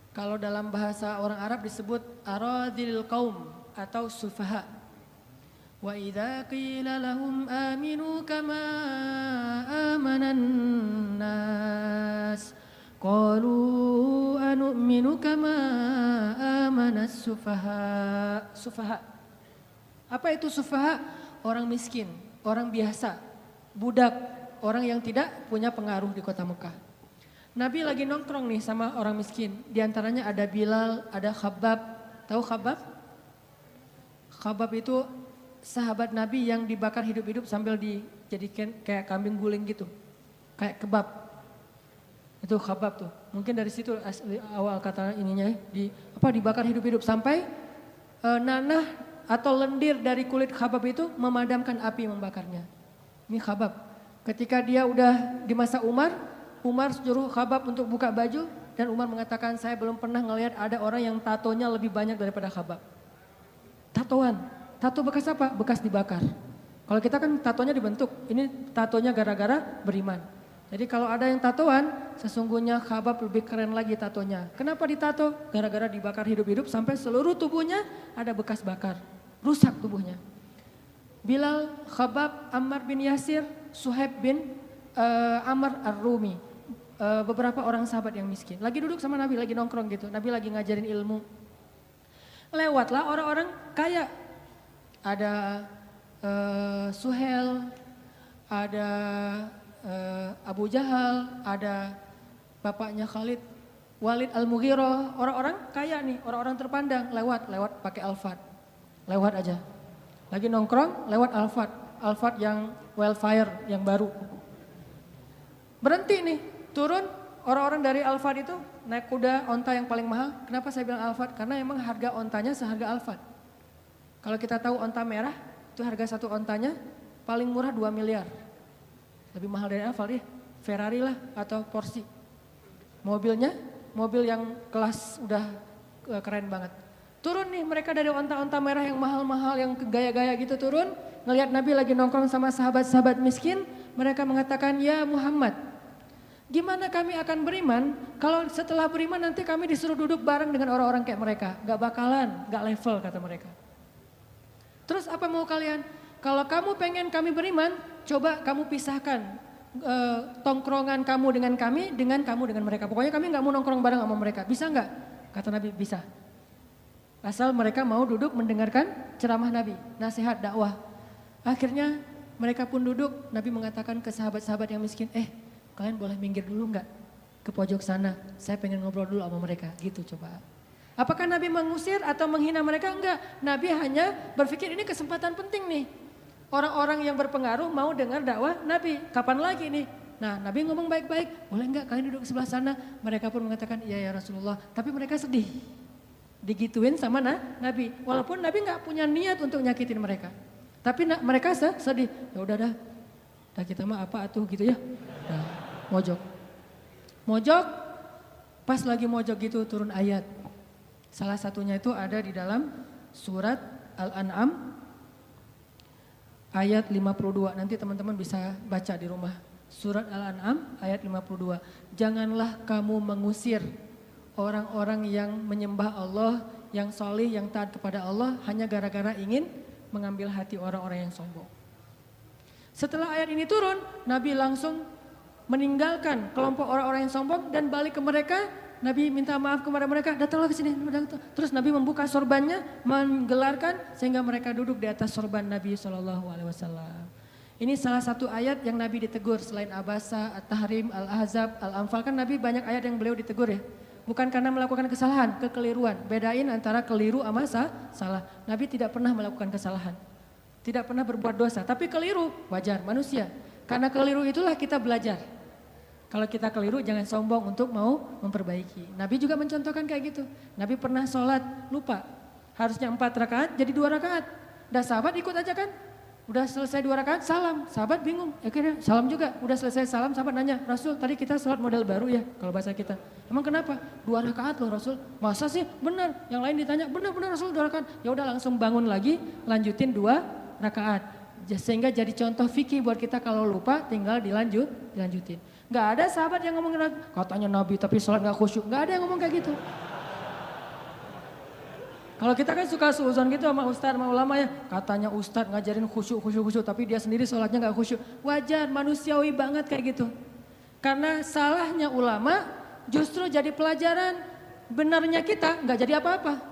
Kalau dalam bahasa orang Arab disebut aradhil qaum atau sufaha. Wa idza qila lahum aminu kama amanan nas qalu anu'minu kama amanas sufaha. Sufaha. Apa itu sufaha? Orang miskin, orang biasa, budak, orang yang tidak punya pengaruh di kota Mekah. Nabi lagi nongkrong nih sama orang miskin. Di antaranya ada Bilal, ada Khabbab. Tahu Khabbab? Khabbab itu sahabat Nabi yang dibakar hidup-hidup sambil dijadikan kayak kambing guling gitu. Kayak kebab. Itu Khabbab tuh. Mungkin dari situ awal kata ininya dibakar hidup-hidup sampai nanah atau lendir dari kulit Khabbab itu memadamkan api membakarnya. Ini Khabbab. Ketika dia udah di masa Umar suruh Khabbab untuk buka baju dan Umar mengatakan, saya belum pernah ngelihat ada orang yang tatonya lebih banyak daripada Khabbab. Tatoan. Tato bekas apa? Bekas dibakar. Kalau kita kan tatonya dibentuk, ini tatonya gara-gara beriman. Jadi kalau ada yang tatoan, sesungguhnya Khabbab lebih keren lagi tatonya. Kenapa ditato? Gara-gara dibakar hidup-hidup sampai seluruh tubuhnya ada bekas bakar. Rusak tubuhnya. Bilal, Khabbab, Ammar bin Yasir, Suhaib bin Amr Ar-Rumi. Beberapa orang sahabat yang miskin. Lagi duduk sama Nabi, lagi nongkrong gitu. Nabi lagi ngajarin ilmu. Lewatlah orang-orang kaya. Ada Suhel, ada Abu Jahal, ada bapaknya Khalid, Walid Al-Mughirah. Orang-orang kaya nih, orang-orang terpandang. Lewat pakai Alphard. Lewat aja. Lagi nongkrong, lewat Alphard. Alphard yang Wildfire yang baru. Berhenti nih, turun orang-orang dari Alphard itu naik kuda onta yang paling mahal. Kenapa saya bilang Alphard? Karena emang harga ontanya seharga Alphard. Kalau kita tahu onta merah, itu harga satu ontanya paling murah 2 miliar. Lebih mahal dari Alphard ya, Ferrari lah atau Porsche. Mobilnya, mobil yang kelas udah keren banget. Turun nih mereka dari onta-onta merah yang mahal-mahal, yang gaya-gaya gitu turun. Ngelihat Nabi lagi nongkrong sama sahabat-sahabat miskin. Mereka mengatakan, ya Muhammad, gimana kami akan beriman kalau setelah beriman nanti kami disuruh duduk bareng dengan orang-orang kayak mereka. Gak bakalan, gak level kata mereka. Terus apa mau kalian? Kalau kamu pengen kami beriman, coba kamu pisahkan tongkrongan kamu dengan kami, dengan kamu dengan mereka. Pokoknya kami gak mau nongkrong bareng sama mereka. Bisa gak? Kata Nabi, bisa. Asal mereka mau duduk mendengarkan ceramah Nabi, nasihat, dakwah. Akhirnya mereka pun duduk, Nabi mengatakan ke sahabat-sahabat yang miskin, kalian boleh minggir dulu enggak ke pojok sana, saya pengen ngobrol dulu sama mereka, gitu coba. Apakah Nabi mengusir atau menghina mereka? Enggak, Nabi hanya berpikir ini kesempatan penting nih. Orang-orang yang berpengaruh mau dengar dakwah Nabi, kapan lagi nih? Nah Nabi ngomong baik-baik, boleh enggak kalian duduk sebelah sana? Mereka pun mengatakan, iya ya Rasulullah, tapi mereka sedih. Digituin sama Nabi, walaupun Nabi nggak punya niat untuk nyakitin mereka, tapi mereka sedih. Ya udah dah kita mah apa atuh gitu ya. Nah, mojok, pas lagi mojok gitu turun ayat. Salah satunya itu ada di dalam surat Al-An'am ayat 52. Nanti teman-teman bisa baca di rumah. Surat Al-An'am ayat 52. Janganlah kamu mengusir orang-orang yang menyembah Allah, yang solih, yang taat kepada Allah hanya gara-gara ingin mengambil hati orang-orang yang sombong. Setelah ayat ini turun, Nabi langsung meninggalkan kelompok orang-orang yang sombong dan balik ke mereka. Nabi minta maaf kepada mereka, datanglah ke sini. Terus Nabi membuka sorbannya, menggelarkan sehingga mereka duduk di atas sorban Nabi SAW. Ini salah satu ayat yang Nabi ditegur selain Abasa, At-Tahrim, Al-Ahzab, Al-Anfal. Kan Nabi banyak ayat yang beliau ditegur ya. Bukan karena melakukan kesalahan, kekeliruan. Bedain antara keliru sama salah. Nabi tidak pernah melakukan kesalahan. Tidak pernah berbuat dosa. Tapi keliru, wajar manusia. Karena keliru itulah kita belajar. Kalau kita keliru jangan sombong untuk mau memperbaiki. Nabi juga mencontohkan kayak gitu. Nabi pernah sholat, lupa. Harusnya 4 rakaat jadi 2 rakaat. Dan sahabat ikut aja kan. Udah selesai 2 rakaat, salam. Sahabat bingung, akhirnya salam juga. Udah selesai salam, sahabat nanya, Rasul tadi kita sholat model baru ya, kalau bahasa kita. Emang kenapa? 2 rakaat loh Rasul. Masa sih? Benar. Yang lain ditanya, benar Rasul 2 rakaat. Ya udah langsung bangun lagi, lanjutin 2 rakaat. Sehingga jadi contoh fikih buat kita kalau lupa tinggal dilanjutin. Gak ada sahabat yang ngomong katanya Nabi tapi sholat gak khusyuk. Gak ada yang ngomong kayak gitu. Kalau kita kan suka suuzon gitu sama ustadz, sama ulama ya. Katanya ustadz ngajarin khusyuk, tapi dia sendiri sholatnya gak khusyuk. Wajar, manusiawi banget kayak gitu. Karena salahnya ulama justru jadi pelajaran. Benarnya kita gak jadi apa-apa.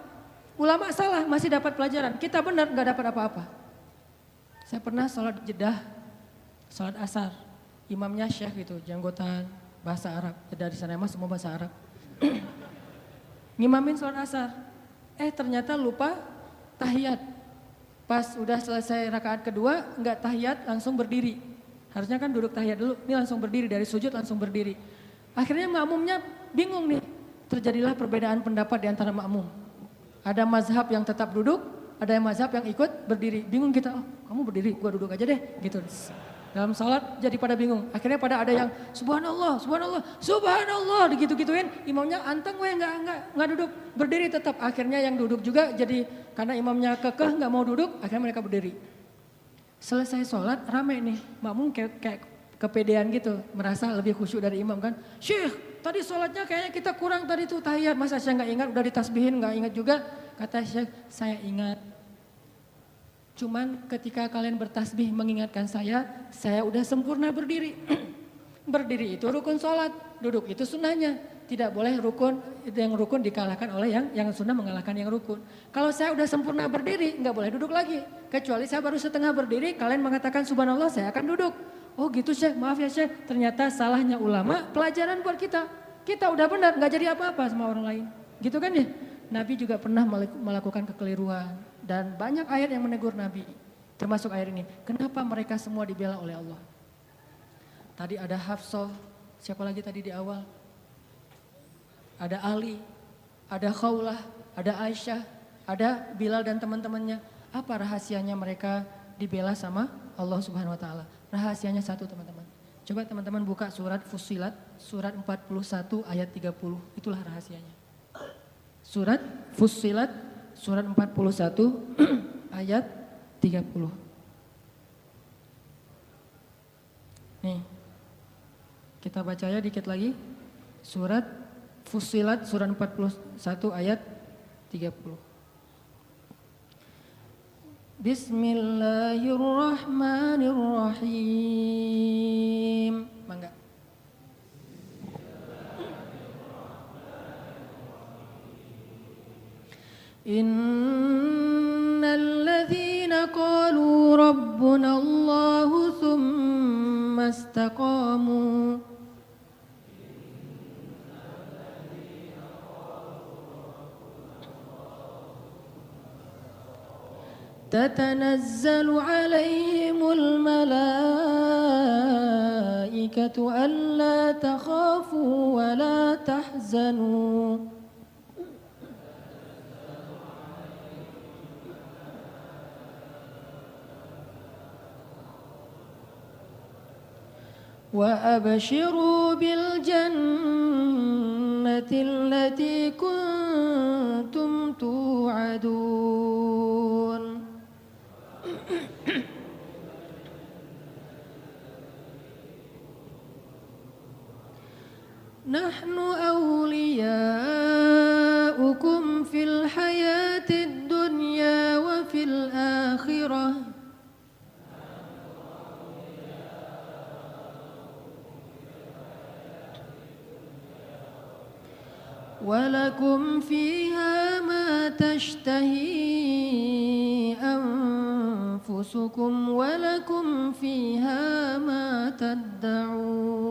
Ulama salah masih dapat pelajaran, kita benar gak dapat apa-apa. Saya pernah sholat Jeddah, sholat asar. Imamnya syekh gitu, janggotan, bahasa Arab. Dari sana emang semua bahasa Arab. Ngimamin sholat asar. Ternyata lupa tahiyat. Pas udah selesai rakaat kedua, enggak tahiyat langsung berdiri. Harusnya kan duduk tahiyat dulu, ini langsung berdiri, dari sujud langsung berdiri. Akhirnya makmumnya bingung nih, terjadilah perbedaan pendapat di antara makmum. Ada mazhab yang tetap duduk, ada yang mazhab yang ikut berdiri. Bingung kita, kamu berdiri, gua duduk aja deh, gitu. Dalam sholat jadi pada bingung. Akhirnya pada ada yang subhanallah, digitu-gituin. Imamnya anteng nggak duduk, berdiri tetap. Akhirnya yang duduk juga jadi karena imamnya kekeh nggak mau duduk, akhirnya mereka berdiri. Selesai sholat rame nih, makmum kayak kepedean gitu, merasa lebih khusyuk dari imam kan. Syekh, tadi sholatnya kayaknya kita kurang tadi tuh tahiyat, masa saya nggak ingat, udah ditasbihin nggak ingat juga. Kata Syekh, saya ingat. Cuman ketika kalian bertasbih mengingatkan saya udah sempurna berdiri. Berdiri itu rukun sholat, duduk itu sunnahnya. Tidak boleh yang rukun dikalahkan oleh yang sunnah mengalahkan yang rukun. Kalau saya udah sempurna berdiri, nggak boleh duduk lagi. Kecuali saya baru setengah berdiri, kalian mengatakan subhanallah, saya akan duduk. Oh gitu Syekh, maaf ya Syekh. Ternyata salahnya ulama, pelajaran buat kita. Kita udah benar, nggak jadi apa-apa sama orang lain. Gitu kan ya? Nabi juga pernah melakukan kekeliruan. Dan banyak ayat yang menegur Nabi. Termasuk ayat ini. Kenapa mereka semua dibela oleh Allah? Tadi ada Hafsah, siapa lagi tadi di awal? Ada Ali, ada Khawlah, ada Aisyah, ada Bilal dan teman-temannya. Apa rahasianya mereka dibela sama Allah Subhanahu wa taala? Rahasianya satu, teman-teman. Coba teman-teman buka surat Fussilat, surat 41 ayat 30. Itulah rahasianya. Surat Fussilat, surat 41 ayat 30. Nih, kita baca ya dikit lagi. Surat Fussilat, surat 41 ayat 30. Bismillahirrahmanirrahim. Mangga. Innalladzina qalu rabbuna Allahu thumma istaqamu تتنزل عليهم الملائكة ألا تخافوا ولا تحزنوا وأبشروا بالجنة التي كنتم توعدون نحن أولياؤكم في الحياة الدنيا وفي الآخرة ولكم فيها ما تشتهي أنفسكم ولكم فيها ما تدعون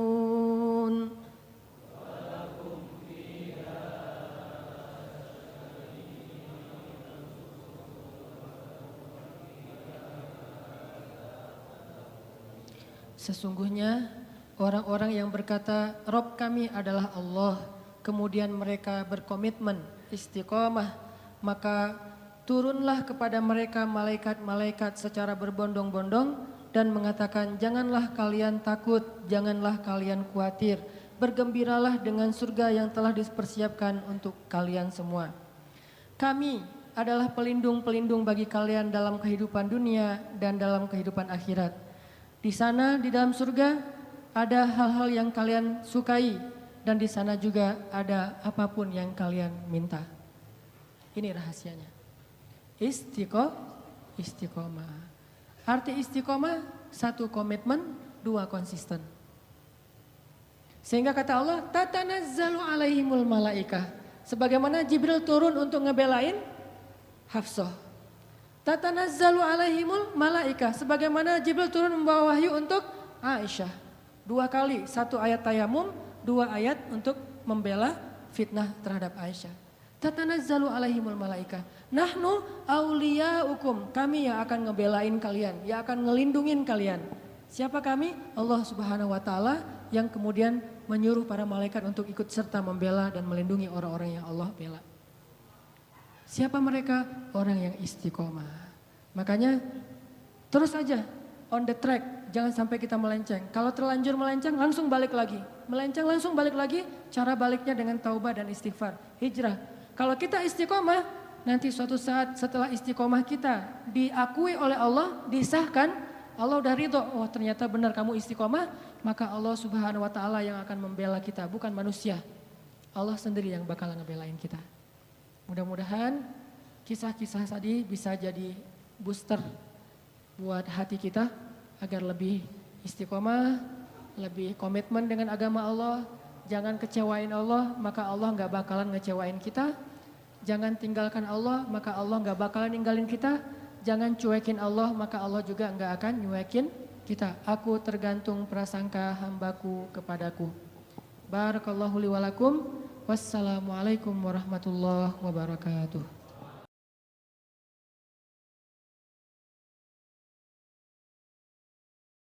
Sesungguhnya orang-orang yang berkata Rob kami adalah Allah, kemudian mereka berkomitmen istiqomah, maka turunlah kepada mereka malaikat-malaikat secara berbondong-bondong dan mengatakan janganlah kalian takut, janganlah kalian khawatir, bergembiralah dengan surga yang telah dipersiapkan untuk kalian semua. Kami adalah pelindung-pelindung bagi kalian dalam kehidupan dunia dan dalam kehidupan akhirat. Di sana di dalam surga ada hal-hal yang kalian sukai dan di sana juga ada apapun yang kalian minta. Ini rahasianya. Istiqomah. Arti istiqomah, satu komitmen, dua konsisten. Sehingga kata Allah, tatanazzalu alaihimul malaikah. Sebagaimana Jibril turun untuk ngebelain Hafsah. Tatanazzalu alaihimul malaikah. Sebagaimana Jibril turun membawa wahyu untuk Aisyah. 2 kali, 1 ayat tayamum, 2 ayat untuk membela fitnah terhadap Aisyah. Tatanazzalu alaihimul malaikah. Nahnu awliyaukum. Kami yang akan ngebelain kalian, yang akan ngelindungin kalian. Siapa kami? Allah Subhanahu wa taala yang kemudian menyuruh para malaikat untuk ikut serta membela dan melindungi orang-orang yang Allah bela. Siapa mereka? Orang yang istiqomah. Makanya terus aja on the track, jangan sampai kita melenceng. Kalau terlanjur melenceng langsung balik lagi. Melenceng langsung balik lagi, cara baliknya dengan taubah dan istighfar, hijrah. Kalau kita istiqomah, nanti suatu saat setelah istiqomah kita diakui oleh Allah, disahkan, Allah udah ridho, oh ternyata benar kamu istiqomah, maka Allah Subhanahu wa taala yang akan membela kita, bukan manusia. Allah sendiri yang bakal ngebelain kita. Mudah-mudahan kisah-kisah tadi bisa jadi booster buat hati kita agar lebih istiqomah, lebih komitmen dengan agama Allah. Jangan kecewain Allah, maka Allah gak bakalan ngecewain kita. Jangan tinggalkan Allah, maka Allah gak bakalan ninggalin kita. Jangan cuekin Allah, maka Allah juga gak akan nyuekin kita. Aku tergantung prasangka hambaku kepadaku. Barakallahu li walakum. Wassalamualaikum warahmatullahi wabarakatuh.